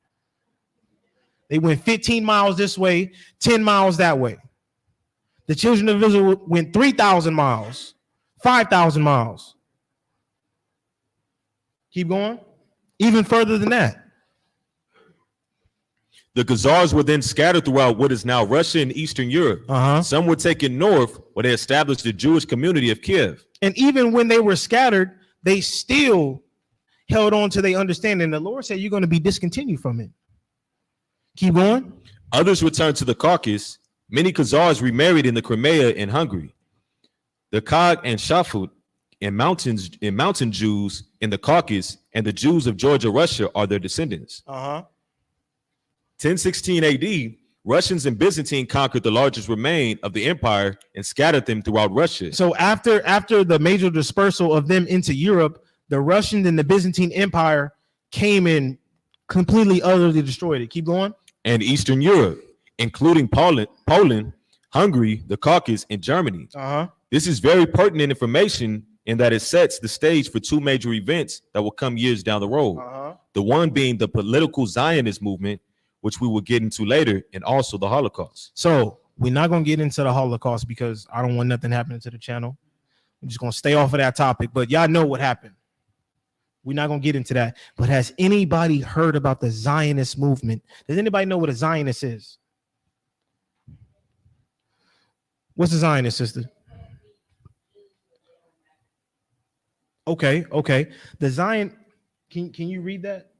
They went 15 miles this way, 10 miles that way. The children of Israel went 3,000 miles, 5,000 miles. Keep going. Even further than that. The Khazars were then scattered throughout what is now Russia and Eastern Europe. Some were taken north, where they established the Jewish community of Kiev. And even when they were scattered, they still held on to their understanding. The Lord said, you're going to be discontinued from it. Keep going. Others returned to the Caucasus. Many Khazars remarried in the Crimea and Hungary. The Kag and Shafut and mountain Jews in the Caucasus and the Jews of Georgia, Russia are their descendants. 1016 AD, Russians and Byzantine conquered the largest remain of the empire and scattered them throughout Russia. So after the major dispersal of them into Europe, the Russian and the Byzantine Empire came and completely, utterly destroyed it. Keep going. And Eastern Europe, including Poland, Hungary, the Caucasus, and Germany. Uh-huh. This is very pertinent information in that it sets the stage for two major events that will come years down the road. Uh-huh. The one being the political Zionist movement, which we will get into later, and also the Holocaust. So we're not gonna get into the Holocaust because I don't want nothing happening to the channel. I'm just gonna stay off of that topic, but y'all know what happened. We're not gonna get into that. But has anybody heard about the Zionist movement? Does anybody know what a Zionist is? What's a Zionist, sister? Okay. The Zion, can you read that?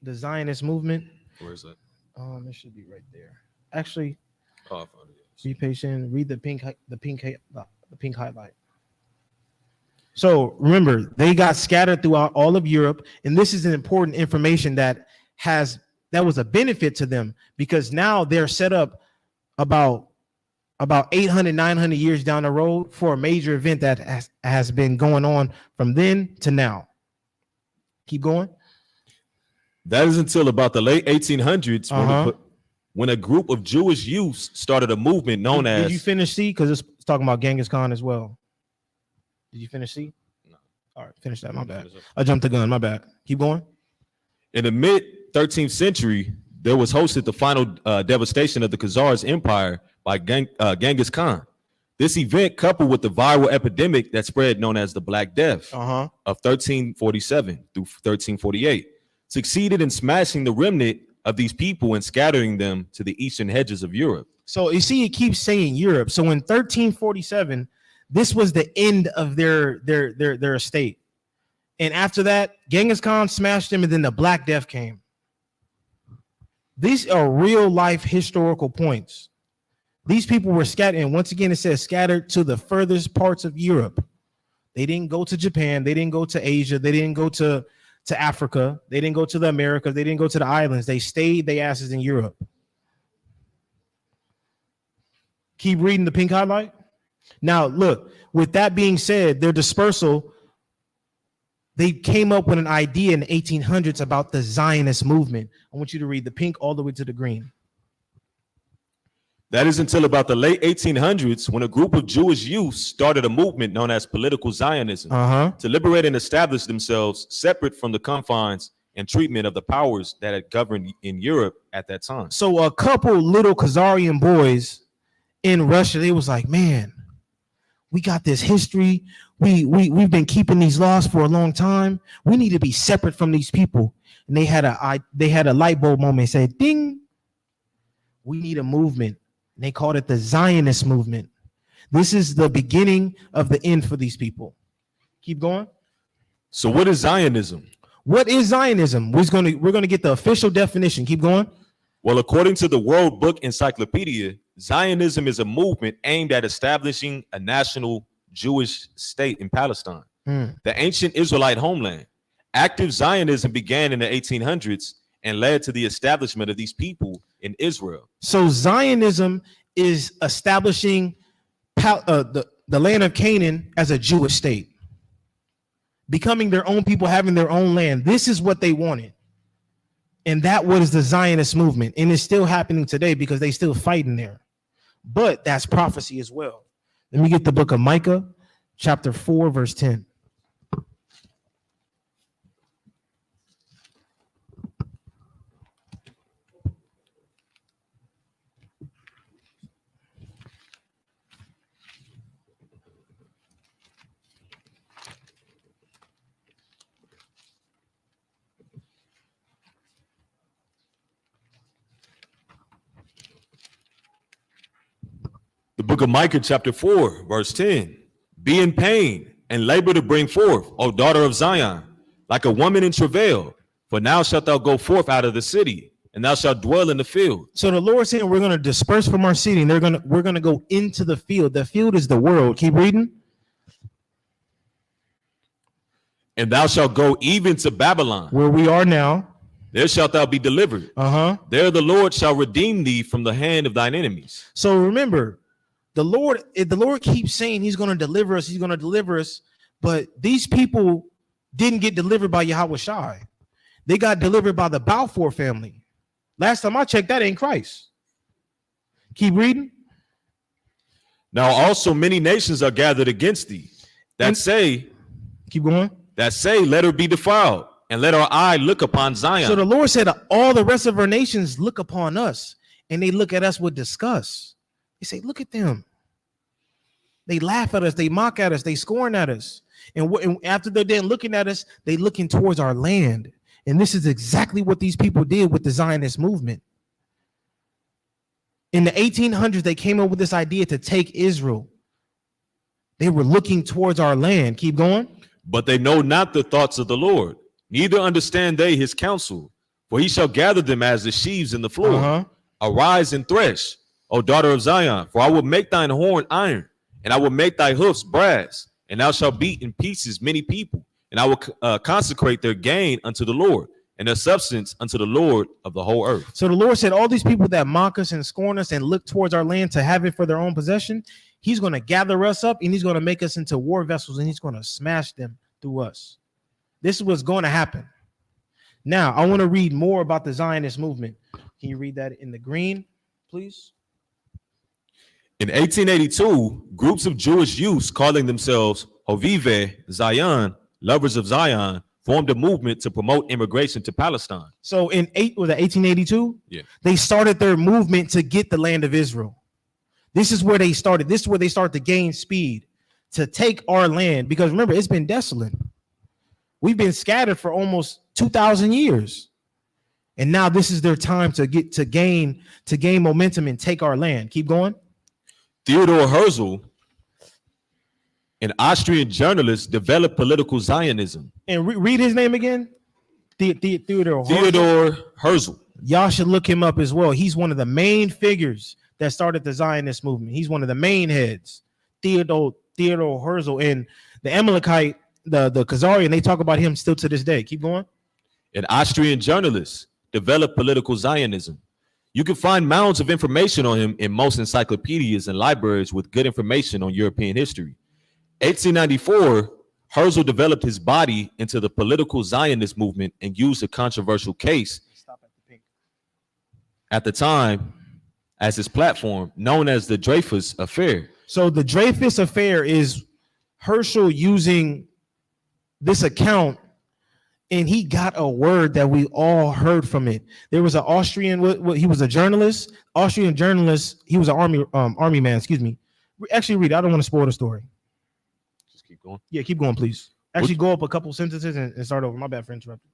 The Zionist movement. Where is that? It should be right there. Actually, Oh, I found it. be patient. Read the pink highlight. So remember, they got scattered throughout all of Europe, and this is an important information that was a benefit to them because now they're set up about 800, 900 years down the road for a major event that has been going on from then to now. Keep going. That is until about the late 1800s Uh-huh. when a group of Jewish youths started a movement known as. Did you finish C? Because it's talking about Genghis Khan as well. Did you finish C? No. All right, finish that. My bad. I jumped the gun. My bad. Keep going. In the mid 13th century, there was hosted the final devastation of the Khazars Empire by Genghis Khan. This event, coupled with the viral epidemic that spread known as the Black Death Uh-huh. of 1347 through 1348, succeeded in smashing the remnant of these people and scattering them to the eastern edges of Europe. So you see, it keeps saying Europe. So in 1347, this was the end of their estate. And after that, Genghis Khan smashed them, and then the Black Death came. These are real life historical points. These people were scattered, and once again, it says scattered to the furthest parts of Europe. They didn't go to Japan. They didn't go to Asia. They didn't go to Africa. They didn't go to the Americas. They didn't go to the islands. They stayed their asses in Europe. Keep reading the pink highlight. Now, look, with that being said, their dispersal, they came up with an idea in the 1800s about the Zionist movement. I want you to read the pink all the way to the green. That is until about the late 1800s when a group of Jewish youths started a movement known as political Zionism Uh-huh. to liberate and establish themselves separate from the confines and treatment of the powers that had governed in Europe at that time. So a couple little Khazarian boys in Russia, they was like, man, we got this history. We've been keeping these laws for a long time. We need to be separate from these people. And they had a light bulb moment. Said, ding, we need a movement. And they called it the Zionist movement. This is the beginning of the end for these people. Keep going. So what is Zionism? What is Zionism? We're gonna get the official definition. Keep going. Well, according to the World Book Encyclopedia, Zionism is a movement aimed at establishing a national Jewish state in Palestine, the ancient Israelite homeland. Active Zionism began in the 1800s and led to the establishment of these people in Israel. So Zionism is establishing the land of Canaan as a Jewish state, becoming their own people, having their own land. This is what they wanted. And that was the Zionist movement. And it's still happening today because they still fighting there. But that's prophecy as well. Let me get the book of Micah, chapter 4, verse 10. The book of Micah, chapter 4, verse 10. Be in pain and labor to bring forth, O daughter of Zion, like a woman in travail. For now shalt thou go forth out of the city, and thou shalt dwell in the field. So the Lord saying we're going to disperse from our city, and we're going to go into the field. The field is the world. Keep reading. And thou shalt go even to Babylon. Where we are now. There shalt thou be delivered. Uh-huh. There the Lord shall redeem thee from the hand of thine enemies. So remember, the Lord keeps saying he's going to deliver us. He's going to deliver us. But these people didn't get delivered by Yahweh Shai. They got delivered by the Balfour family. Last time I checked, that ain't Christ. Keep reading. Now also many nations are gathered against thee that And- say, Keep going. let her be defiled, and let our eye look upon Zion. So the Lord said, all the rest of our nations look upon us, and they look at us with disgust. They say, look at them. They laugh at us, they mock at us, they scorn at us. And after they're done looking at us, they looking towards our land. And this is exactly what these people did with the Zionist movement. In the 1800s, they came up with this idea to take Israel. They were looking towards our land. Keep going. But they know not the thoughts of the Lord, neither understand they his counsel. For he shall gather them as the sheaves in the floor. Uh-huh. Arise and thresh, O daughter of Zion, for I will make thine horn iron, and I will make thy hoofs brass, and thou shalt beat in pieces many people, and I will consecrate their gain unto the Lord, and their substance unto the Lord of the whole earth. So the Lord said, all these people that mock us and scorn us and look towards our land to have it for their own possession, he's going to gather us up and he's going to make us into war vessels and he's going to smash them through us. This is what's going to happen. Now, I want to read more about the Zionist movement. Can you read that in the green, please? In 1882, groups of Jewish youths calling themselves Hovive Zion, lovers of Zion, formed a movement to promote immigration to Palestine. So in 1882? Yeah. They started their movement to get the land of Israel. This is where they started. This is where they started to gain speed, to take our land. Because remember, it's been desolate. We've been scattered for almost 2,000 years. And now this is their time to gain momentum and take our land. Keep going. Theodor Herzl, an Austrian journalist, developed political Zionism. And read his name again. Theodor Herzl. Y'all should look him up as well. He's one of the main figures that started the Zionist movement. He's one of the main heads. Theodor Herzl, and the Amalekite, the Khazarian, they talk about him still to this day. Keep going. An Austrian journalist developed political Zionism. You can find mounds of information on him in most encyclopedias and libraries with good information on European history. 1894, Herzl developed his body into the political Zionist movement and used a controversial case at the time as his platform, known as the Dreyfus Affair. So the Dreyfus Affair is Herschel using this account, and he got a word that we all heard from it. There was an Austrian, he was a journalist, Austrian journalist. He was an army man, excuse me. Actually, read it. I don't want to spoil the story. Just keep going. Yeah, keep going, please. Actually, go up a couple sentences and start over. My bad for interrupting.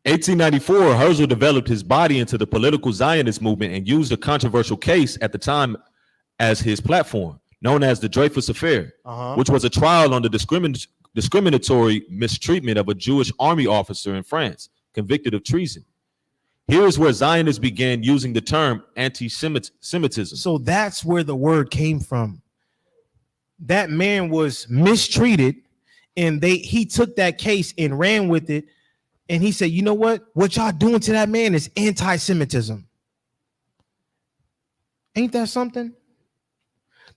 1894, Herzl developed his body into the political Zionist movement and used a controversial case at the time as his platform, known as the Dreyfus Affair, which was a trial on the discriminatory mistreatment of a Jewish army officer in France, convicted of treason. Here is where Zionists began using the term anti-Semitism. So that's where the word came from. That man was mistreated, and he took that case and ran with it. And he said, you know what? What y'all doing to that man is anti-Semitism. Ain't that something?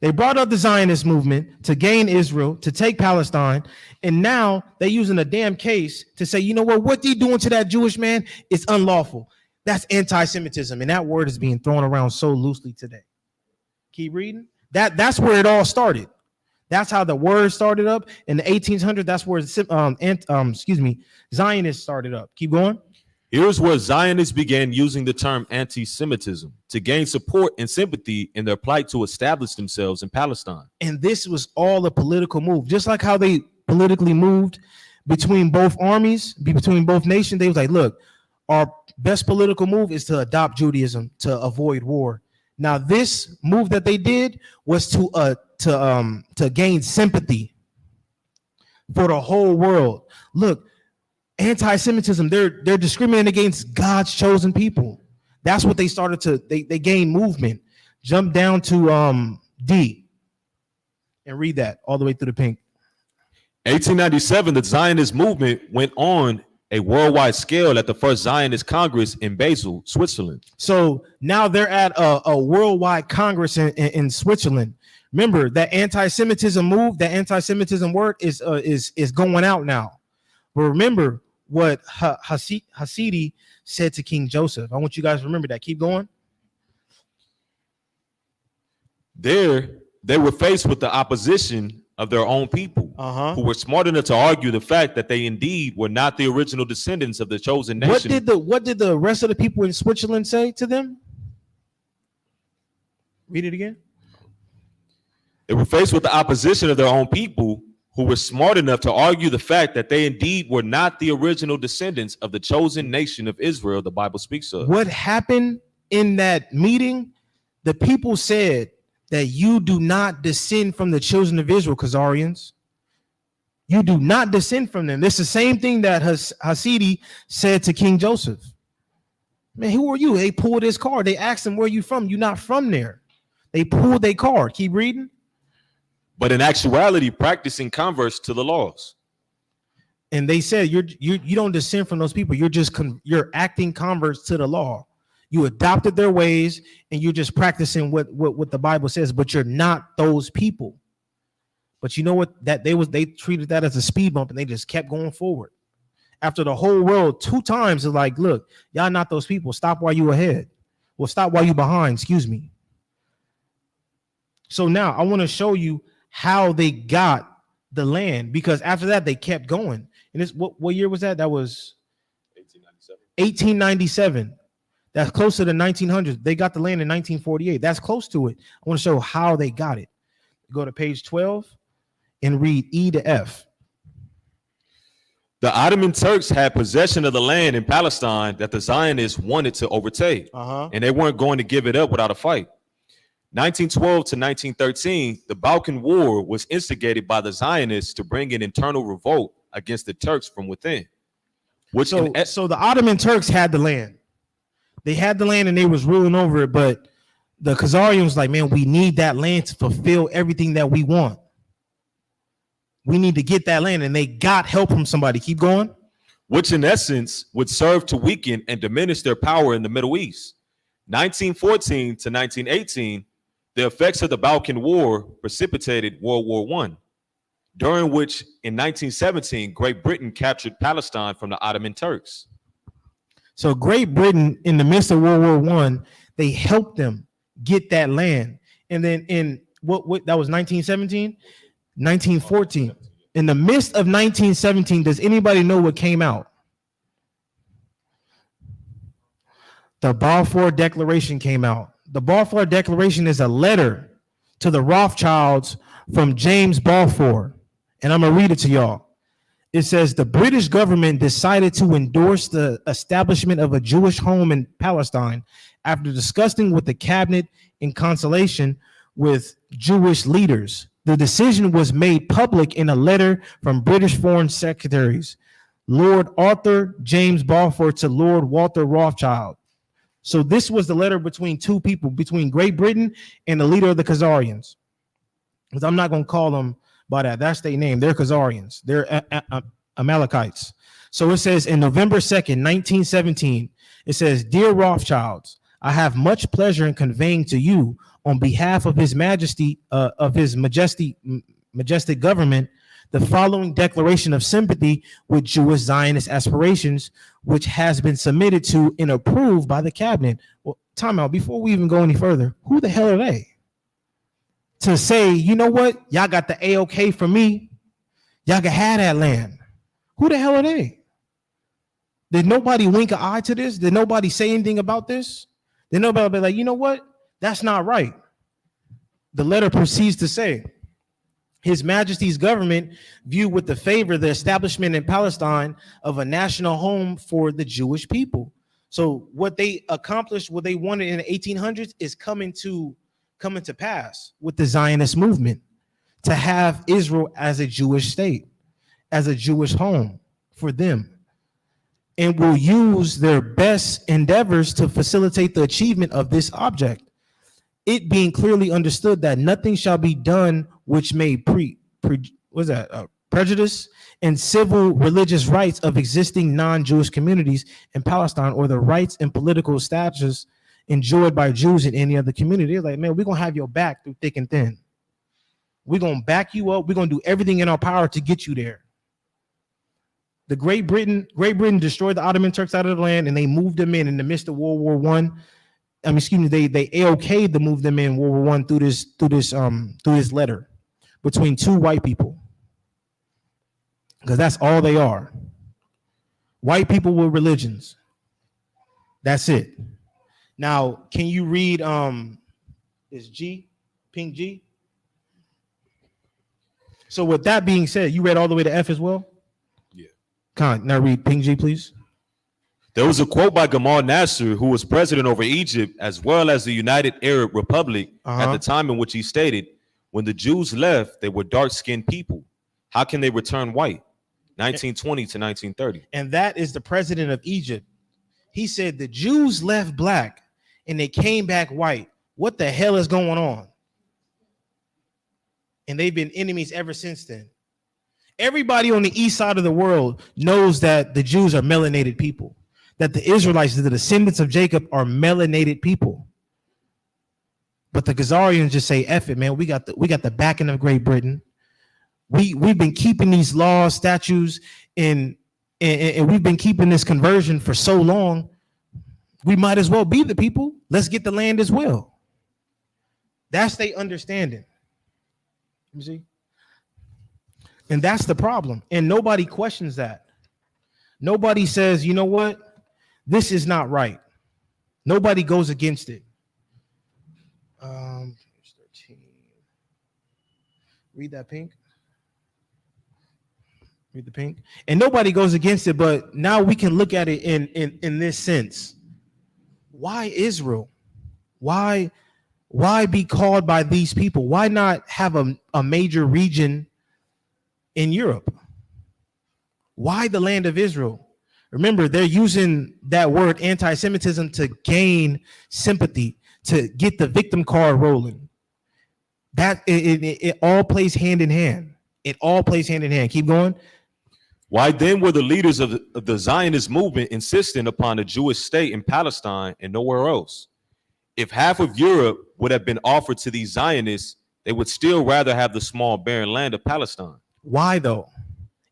They brought up the Zionist movement to gain Israel, to take Palestine, and now they're using a damn case to say, you know what they doing to that Jewish man is unlawful. That's anti-Semitism, and that word is being thrown around so loosely today. Keep reading. That's where it all started. That's how the word started up in the 1800s. That's where Zionists started up. Keep going. Here's where Zionists began using the term anti-Semitism to gain support and sympathy in their plight to establish themselves in Palestine. And this was all a political move. Just like how they politically moved between both armies, between both nations, they was like, look, our best political move is to adopt Judaism to avoid war. Now, this move that they did was to gain sympathy for the whole world. Look, anti-Semitism, they're discriminating against God's chosen people. That's what they started to, they gained movement. Jump down to D and read that all the way through the pink. 1897, the Zionist movement went on a worldwide scale at the first Zionist Congress in Basel, Switzerland. So now they're at a worldwide Congress in Switzerland. Remember that anti-Semitism move, that anti-Semitism word is going out now. But remember what Hasidi said to King Joseph. I want you guys to remember that. Keep going. There, They were faced with the opposition of their own people, who were smart enough to argue the fact that they indeed were not the original descendants of the chosen nation. What did the rest of the people in Switzerland say to them? Read it again. They were faced with the opposition of their own people, who were smart enough to argue the fact that they indeed were not the original descendants of the chosen nation of Israel the Bible speaks of. What happened in that meeting? The people said that you do not descend from the children of Israel, Khazarians. You do not descend from them. It's the same thing that Hasidi said to King Joseph. Man, who are you? They pulled his card. They asked him, where are you from? You're not from there. They pulled their card. Keep reading. But in actuality, practicing converse to the laws. And they said, you don't descend from those people. You're acting converse to the law. You adopted their ways and you're just practicing what the Bible says, but you're not those people. But you know what? That they treated that as a speed bump and they just kept going forward. After the whole world 2 times is like, look, y'all not those people. Stop while you ahead. Well, stop while you behind, excuse me. So now I want to show you how they got the land, because after that they kept going. And this what year was that? That was 1897. That's close to the 1900s. They got the land in 1948. That's close to it. I want to show how they got it. Go to page 12 and read E to F. The Ottoman Turks had possession of the land in Palestine that the Zionists wanted to overtake, and they weren't going to give it up without a fight. 1912 to 1913, the Balkan War was instigated by the Zionists to bring an internal revolt against the Turks from within. So the Ottoman Turks had the land. They had the land and they was ruling over it, but the Khazarians was like, man, we need that land to fulfill everything that we want. We need to get that land, and they got help from somebody. Keep going. Which in essence would serve to weaken and diminish their power in the Middle East. 1914 to 1918, the effects of the Balkan War precipitated World War I, during which in 1917, Great Britain captured Palestine from the Ottoman Turks. So Great Britain, in the midst of World War I, they helped them get that land. And then in what that was 1917, 1914. In the midst of 1917, does anybody know what came out? The Balfour Declaration came out. The Balfour Declaration is a letter to the Rothschilds from James Balfour. And I'm going to read it to y'all. It says, the British government decided to endorse the establishment of a Jewish home in Palestine after discussing with the cabinet in consultation with Jewish leaders. The decision was made public in a letter from British Foreign Secretaries, Lord Arthur James Balfour to Lord Walter Rothschild. So this was the letter between 2 people, between Great Britain and the leader of the Khazarians. Because I'm not going to call them by that. That's their name. They're Khazarians. They're Amalekites. So it says in November 2nd, 1917, it says, Dear Rothschilds, I have much pleasure in conveying to you on behalf of His Majesty, majestic government, the following declaration of sympathy with Jewish Zionist aspirations, which has been submitted to and approved by the cabinet. Well, time out. Before we even go any further, who the hell are they? To say, you know what? Y'all got the A-OK for me. Y'all can have that land. Who the hell are they? Did nobody wink an eye to this? Did nobody say anything about this? Did nobody be like, you know what? That's not right. The letter proceeds to say, His Majesty's government view with the favor the establishment in Palestine of a national home for the Jewish people. So what they accomplished, what they wanted in the 1800s, is coming to pass with the Zionist movement, to have Israel as a Jewish state, as a Jewish home for them, and will use their best endeavors to facilitate the achievement of this object. It being clearly understood that nothing shall be done which may prejudice and civil religious rights of existing non-Jewish communities in Palestine, or the rights and political status enjoyed by Jews in any other community. They're like, man, we're gonna have your back through thick and thin. We're gonna back you up. We're gonna do everything in our power to get you there. The Great Britain destroyed the Ottoman Turks out of the land, and they moved them in the midst of World War I. they AOK'd to move them in World War I through this letter between two white people. Because that's all they are. White people with religions. That's it. Now, can you read is G, Pink G? So with that being said, you read all the way to F as well? Yeah. Now read Pink G, please. There was a quote by Gamal Nasser, who was president over Egypt as well as the United Arab Republic at the time, in which he stated, when the Jews left, they were dark-skinned people. How can they return white? 1920 to 1930. And that is the president of Egypt. He said the Jews left black and they came back white. What the hell is going on? And they've been enemies ever since then. Everybody on the east side of the world knows that the Jews are melanated people, that the Israelites, the descendants of Jacob, are melanated people. But the Khazarians just say, F it, man. We got the backing of Great Britain. We've been keeping these laws, statutes, and we've been keeping this conversion for so long. We might as well be the people. Let's get the land as well. That's their understanding. You see? And that's the problem. And nobody questions that. Nobody says, you know what? This is not right. Nobody goes against it. 13. Read that, Pink. Read the Pink. And nobody goes against it, but now we can look at it in this sense. Why Israel? Why be called by these people? Why not have a major region in Europe? Why the land of Israel? Remember, they're using that word anti-Semitism to gain sympathy, to get the victim card rolling. That it all plays hand in hand. It all plays hand in hand. Keep going. Why then were the leaders of the Zionist movement insisting upon a Jewish state in Palestine and nowhere else? If half of Europe would have been offered to these Zionists, they would still rather have the small barren land of Palestine. Why though?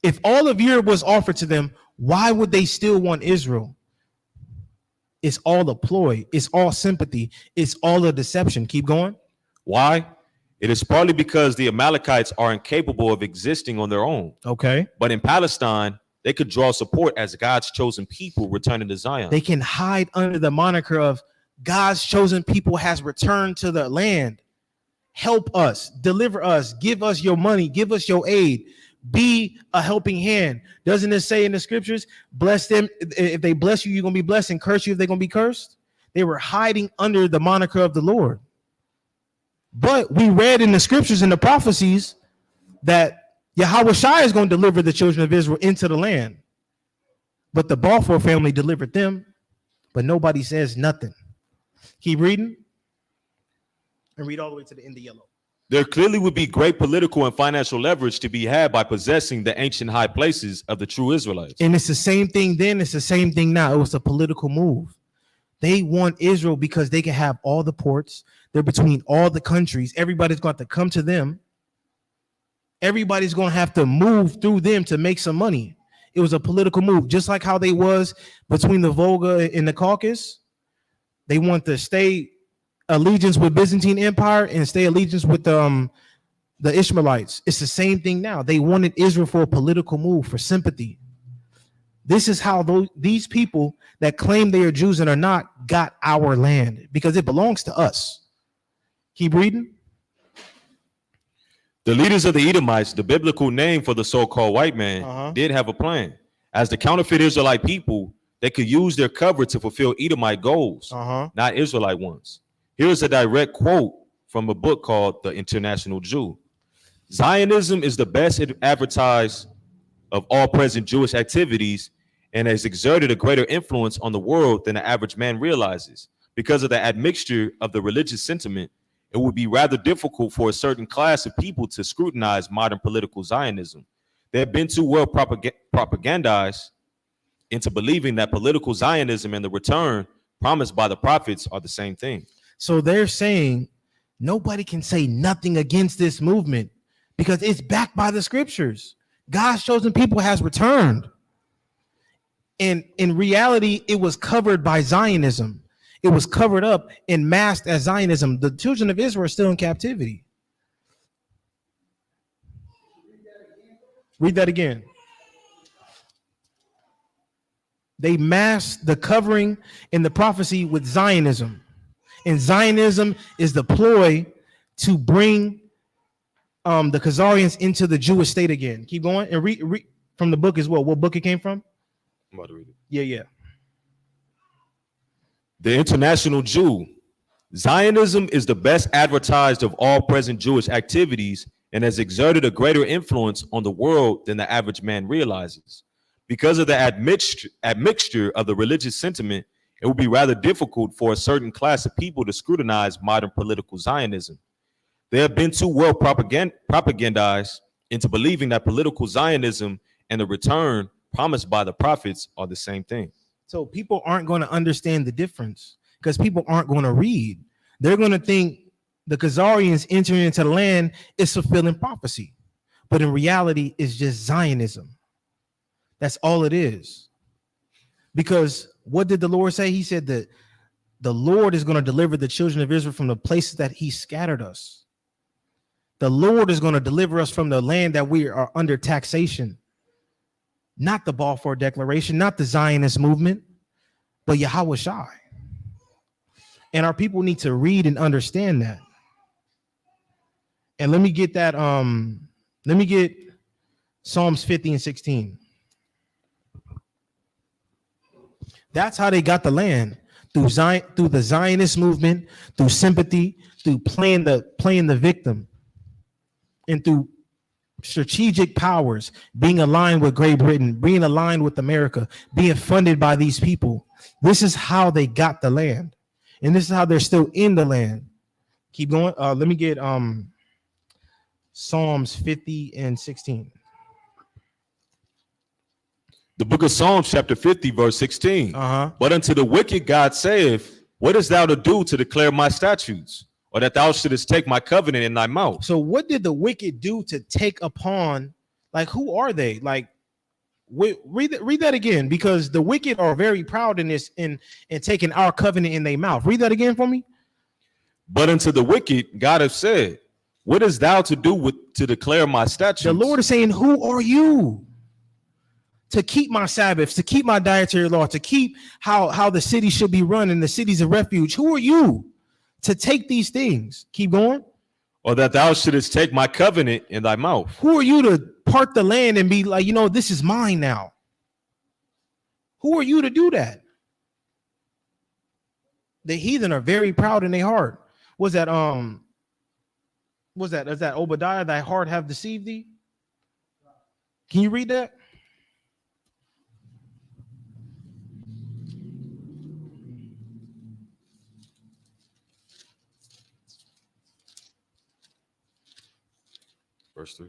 If all of Europe was offered to them, why would they still want Israel? It's all a ploy. It's all sympathy. It's all a deception. Keep going. Why? It is partly because the Amalekites are incapable of existing on their own. Okay. But in Palestine, they could draw support as God's chosen people returning to Zion. They can hide under the moniker of God's chosen people has returned to the land. Help us, deliver us, give us your money, give us your aid. Be a helping hand. Doesn't it say in the scriptures, bless them? If they bless you, you're going to be blessed, and curse you if they're going to be cursed. They were hiding under the moniker of the Lord. But we read in the scriptures and the prophecies that Yahweh Shai is going to deliver the children of Israel into the land. But the Balfour family delivered them, but nobody says nothing. Keep reading and read all the way to the end of yellow. There clearly would be great political and financial leverage to be had by possessing the ancient high places of the true Israelites. And it's the same thing then, it's the same thing now. It was a political move. They want Israel because they can have all the ports. They're between all the countries. Everybody's going to come to them. Everybody's going to have to move through them to make some money. It was a political move, just like how they was between the Volga and the Caucasus. They want to stay allegiance with Byzantine Empire and stay allegiance with the Ishmaelites. It's the same thing now. They wanted Israel for a political move, for sympathy. This is how these people that claim they are Jews and are not got our land, because it belongs to us. Keep reading. The leaders of the Edomites, the biblical name for the so-called white man, did have a plan. As the counterfeit Israelite people, they could use their cover to fulfill Edomite goals, not Israelite ones. Here's a direct quote from a book called The International Jew. Zionism is the best advertised of all present Jewish activities and has exerted a greater influence on the world than the average man realizes. Because of the admixture of the religious sentiment, it would be rather difficult for a certain class of people to scrutinize modern political Zionism. They have been too well propagandized into believing that political Zionism and the return promised by the prophets are the same thing. So they're saying nobody can say nothing against this movement because it's backed by the scriptures. God's chosen people has returned. And in reality, it was covered by Zionism. It was covered up and masked as Zionism. The children of Israel are still in captivity. Read that again. They masked the covering in the prophecy with Zionism. And Zionism is the ploy to bring the Khazarians into the Jewish state again. Keep going and read from the book as well. What book it came from? I'm about to read it. Yeah. The International Jew. Zionism is the best advertised of all present Jewish activities and has exerted a greater influence on the world than the average man realizes. Because of the admixture of the religious sentiment, it would be rather difficult for a certain class of people to scrutinize modern political Zionism. They have been too well propagandized into believing that political Zionism and the return promised by the prophets are the same thing. So people aren't going to understand the difference because people aren't going to read. They're going to think the Khazarians entering into the land is fulfilling prophecy. But in reality, it's just Zionism. That's all it is. Because what did the Lord say? He said that the Lord is going to deliver the children of Israel from the places that he scattered us. The Lord is going to deliver us from the land that we are under taxation. Not the Balfour Declaration, not the Zionist movement, but Yahweh Shai. And our people need to read and understand that. And let me get that. Let me get Psalms 50 and 16. That's how they got the land, through the Zionist movement, through sympathy, through playing the victim, and through strategic powers, being aligned with Great Britain, being aligned with America, being funded by these people. This is how they got the land, and this is how they're still in the land. Keep going. Let me get Psalms 50 and 16. The book of Psalms, chapter 50, verse 16. But unto the wicked God saith, what hast thou to do to declare my statutes, or that thou shouldest take my covenant in thy mouth? So what did the wicked do to take upon, like, who are they? Like, read that again, because the wicked are very proud in this, in taking our covenant in their mouth. Read that again for me. But unto the wicked God hath said, what hast thou to do to declare my statutes? The Lord is saying, who are you to keep my Sabbaths, to keep my dietary law, to keep how the city should be run and the cities of refuge? Who are you to take these things? Keep going. Or that thou shouldest take my covenant in thy mouth. Who are you to part the land and be like, this is mine now? Who are you to do that? The heathen are very proud in their heart. Is that Obadiah? Thy heart have deceived thee? Can you read that? Verse 3.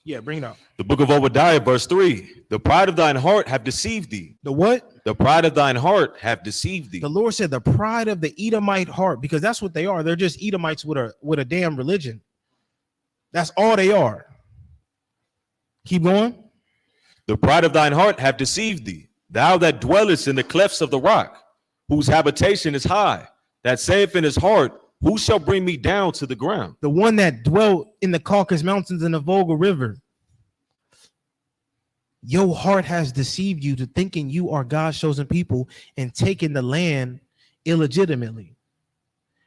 Yeah, bring it up. The book of Obadiah, verse 3. The pride of thine heart have deceived thee. The what? The pride of thine heart have deceived thee. The Lord said the pride of the Edomite heart, because that's what they are. They're just Edomites with a damn religion. That's all they are. Keep going. The pride of thine heart have deceived thee. Thou that dwellest in the clefts of the rock, whose habitation is high, that saith in his heart, who shall bring me down to the ground? The one that dwelt in the Caucasus Mountains and the Volga River. Your heart has deceived you to thinking you are God's chosen people and taking the land illegitimately,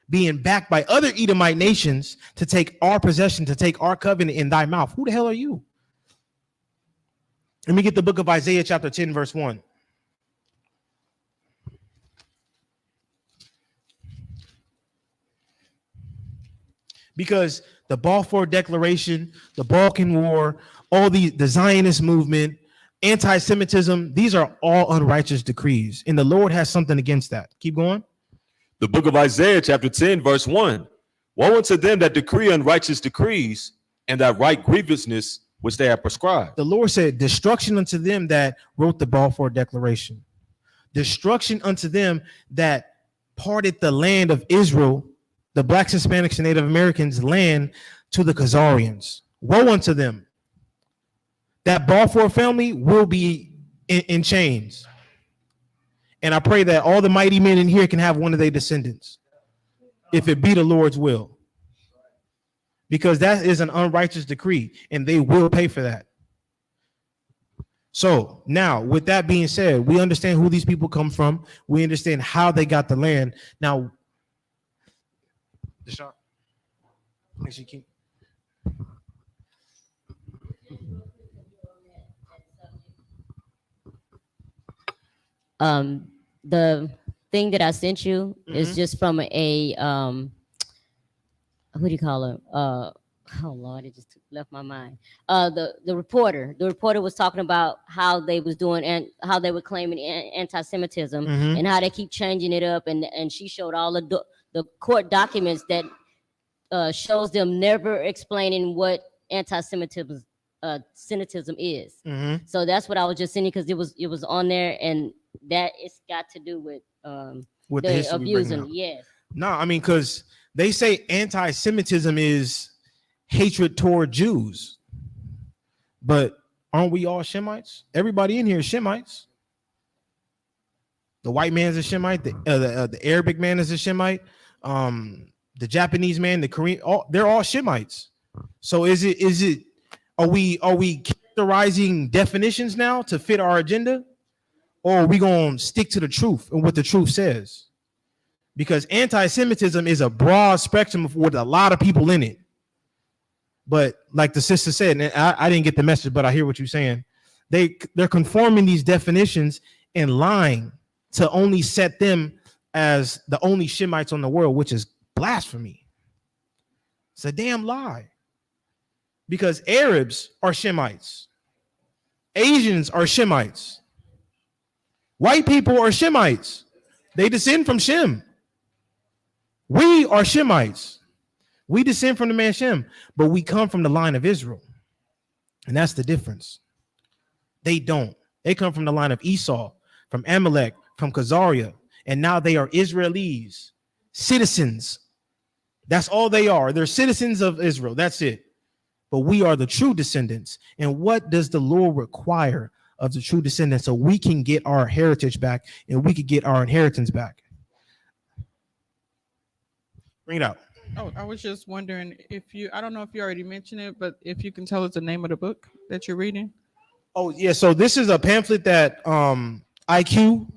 being backed by other Edomite nations to take our possession, to take our covenant in thy mouth. Who the hell are you? Let me get the book of Isaiah chapter 10, verse 1. Because the Balfour Declaration, the Balkan War, all the Zionist movement, anti-Semitism, these are all unrighteous decrees. And the Lord has something against that. Keep going. The book of Isaiah chapter 10, verse 1. Woe unto them that decree unrighteous decrees and that write grievousness which they have prescribed. The Lord said, destruction unto them that wrote the Balfour Declaration. Destruction unto them that parted the land of Israel, the Blacks, Hispanics, and Native Americans' land, to the Khazarians. Woe unto them. That Balfour family will be in chains. And I pray that all the mighty men in here can have one of their descendants, if it be the Lord's will, because that is an unrighteous decree, and they will pay for that. So now, with that being said, we understand who these people come from. We understand how they got the land. Now, Deshaun, actually, keep. The thing that I sent you is just from a what do you call it? Oh Lord, it just left my mind. The reporter was talking about how they was doing and how they were claiming anti-Semitism and how they keep changing it up, and she showed all the court documents that shows them never explaining what anti-Semitism Semitism is. So that's what I was just sending, because it was on there, and that it's got to do with the abusing. Yes. No, I mean, because they say anti-Semitism is hatred toward Jews, but aren't we all Shemites? Everybody in here is Shemites. The white man is a Shemite. The Arabic man is a Shemite. The Japanese man, the Korean, they're all Shemites. So are we characterizing definitions now to fit our agenda, or are we going to stick to the truth and what the truth says? Because anti-Semitism is a broad spectrum with a lot of people in it. But like the sister said, and I didn't get the message, but I hear what you're saying. They're conforming these definitions and lying to only set them as the only Shemites on the world, which is blasphemy. It's a damn lie. Because Arabs are Shemites. Asians are Shemites. White people are Shemites. They descend from Shem. We are Shemites. We descend from the man Shem, but we come from the line of Israel. And that's the difference. They don't. They come from the line of Esau, from Amalek, from Khazariah, and now they are Israelis, citizens. That's all they are. They're citizens of Israel. That's it. But we are the true descendants. And what does the Lord require of the true descendants so we can get our heritage back and we can get our inheritance back? Bring it out. Oh, I was just wondering I don't know if you already mentioned it, but if you can tell us the name of the book that you're reading. Oh, yeah. So this is a pamphlet that IQ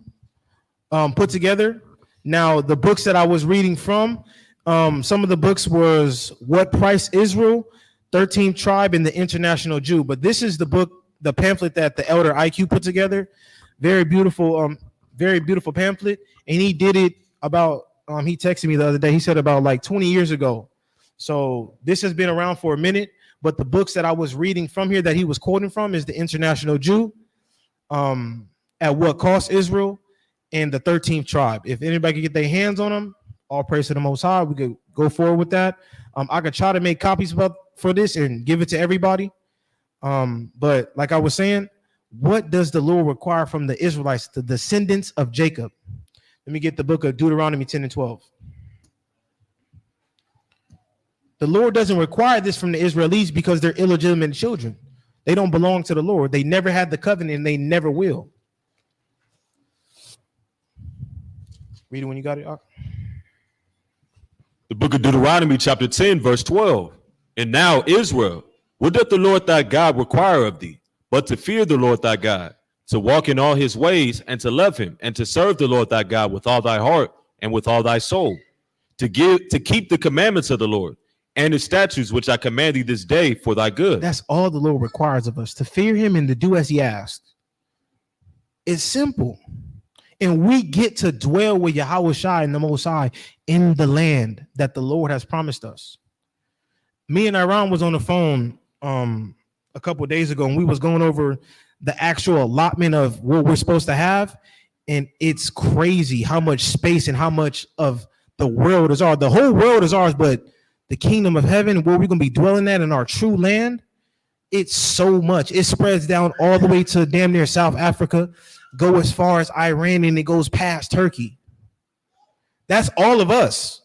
put together. Now, the books that I was reading from, some of the books was What Price Israel, 13th Tribe, and the International Jew. But this is the book, the pamphlet that the elder IQ put together. Very beautiful pamphlet. And he did it about, he texted me the other day. He said about like 20 years ago. So this has been around for a minute. But the books that I was reading from here that he was quoting from is the International Jew, At What Cost Israel, and the 13th Tribe. If anybody can get their hands on them, all praise to the Most High. We could go forward with that. I could try to make copies for this and give it to everybody. But like I was saying, what does the Lord require from the Israelites, the descendants of Jacob? Let me get the book of Deuteronomy 10 and 12. The Lord doesn't require this from the Israelis because they're illegitimate children. They don't belong to the Lord. They never had the covenant and they never will. Read it when you got it. The book of Deuteronomy chapter 10, verse 12. And now, Israel, what doth the Lord thy God require of thee, but to fear the Lord thy God, to walk in all his ways, and to love him, and to serve the Lord thy God with all thy heart and with all thy soul, to keep the commandments of the Lord and his statutes which I command thee this day for thy good. That's all the Lord requires of us, to fear him and to do as he asked. It's simple. And we get to dwell with Yahweh Shai and the Most High in the land that the Lord has promised us. Me and Iran was on the phone a couple of days ago, and we was going over the actual allotment of what we're supposed to have. And it's crazy how much space and how much of the world is ours. The whole world is ours, but the kingdom of heaven, where we're going to be dwelling at in our true land, it's so much. It spreads down all the way to damn near South Africa, go as far as Iran, and it goes past Turkey. That's all of us.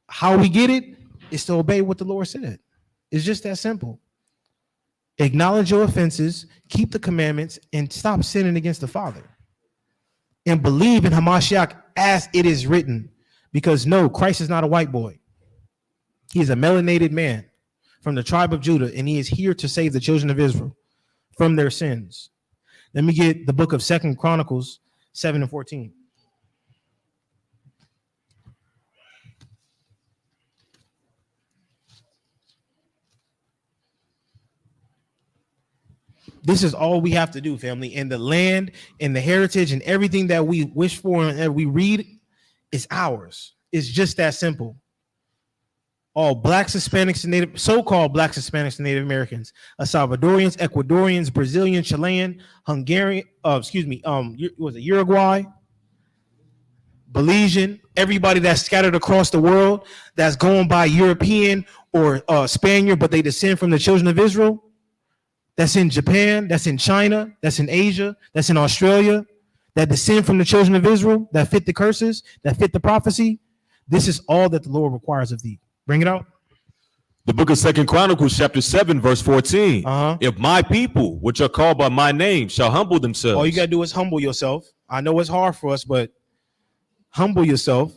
How we get it is to obey what the Lord said. It's just that simple. Acknowledge your offenses, keep the commandments, and stop sinning against the Father. and believe in Hamashiach as it is written. Because no, Christ is not a white boy. He is a melanated man from the tribe of Judah, and he is here to save the children of Israel from their sins. Let me get the book of 2 Chronicles 7 and 14. This is all we have to do, family. And the land and the heritage and everything that we wish for and that we read is ours. It's just that simple. All blacks, Hispanics, and Native, so-called blacks, Hispanics, and Native Americans, Salvadorians, Ecuadorians, Brazilian, Chilean, Hungarian, was it Uruguay, Belizean, everybody that's scattered across the world that's going by European or Spaniard, but they descend from the children of Israel. That's in Japan, that's in China, that's in Asia, that's in Australia, that descend from the children of Israel, that fit the curses, that fit the prophecy. This is all that the Lord requires of thee. Bring it out. The book of 2 Chronicles, chapter 7, verse 14. If my people, which are called by my name, shall humble themselves. All you got to do is humble yourself. I know it's hard for us, but humble yourself.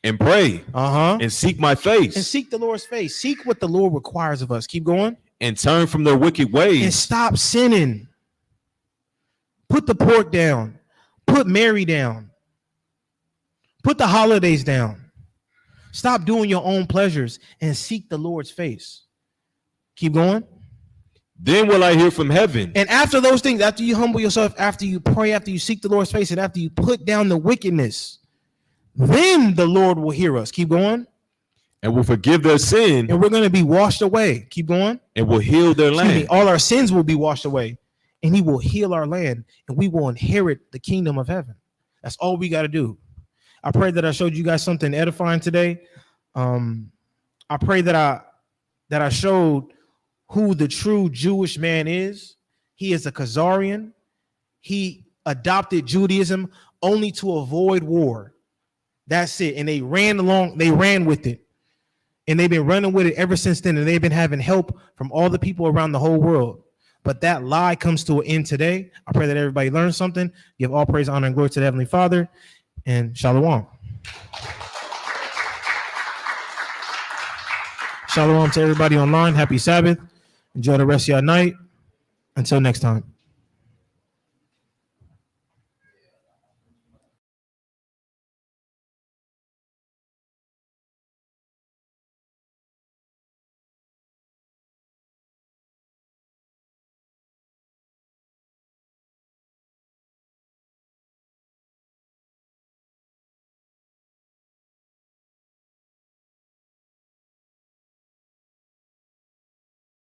And pray. And seek my face. And seek the Lord's face. Seek what the Lord requires of us. Keep going. And turn from their wicked ways. And stop sinning. Put the pork down. Put Mary down. Put the holidays down. Stop doing your own pleasures and seek the Lord's face. Keep going. Then will I hear from heaven. And after those things, after you humble yourself, after you pray, after you seek the Lord's face, and after you put down the wickedness, then the Lord will hear us. Keep going. And will forgive their sin. And we're going to be washed away. Keep going. And will heal their land. All our sins will be washed away. And he will heal our land. And we will inherit the kingdom of heaven. That's all we got to do. I pray that I showed you guys something edifying today. I pray that I showed who the true Jewish man is. He is a Khazarian. He adopted Judaism only to avoid war. That's it. And they ran with it. And they've been running with it ever since then. And they've been having help from all the people around the whole world. But that lie comes to an end today. I pray that everybody learns something. Give all praise, honor, and glory to the Heavenly Father. And shalom. Shalom to everybody online. Happy Sabbath. Enjoy the rest of your night. Until next time.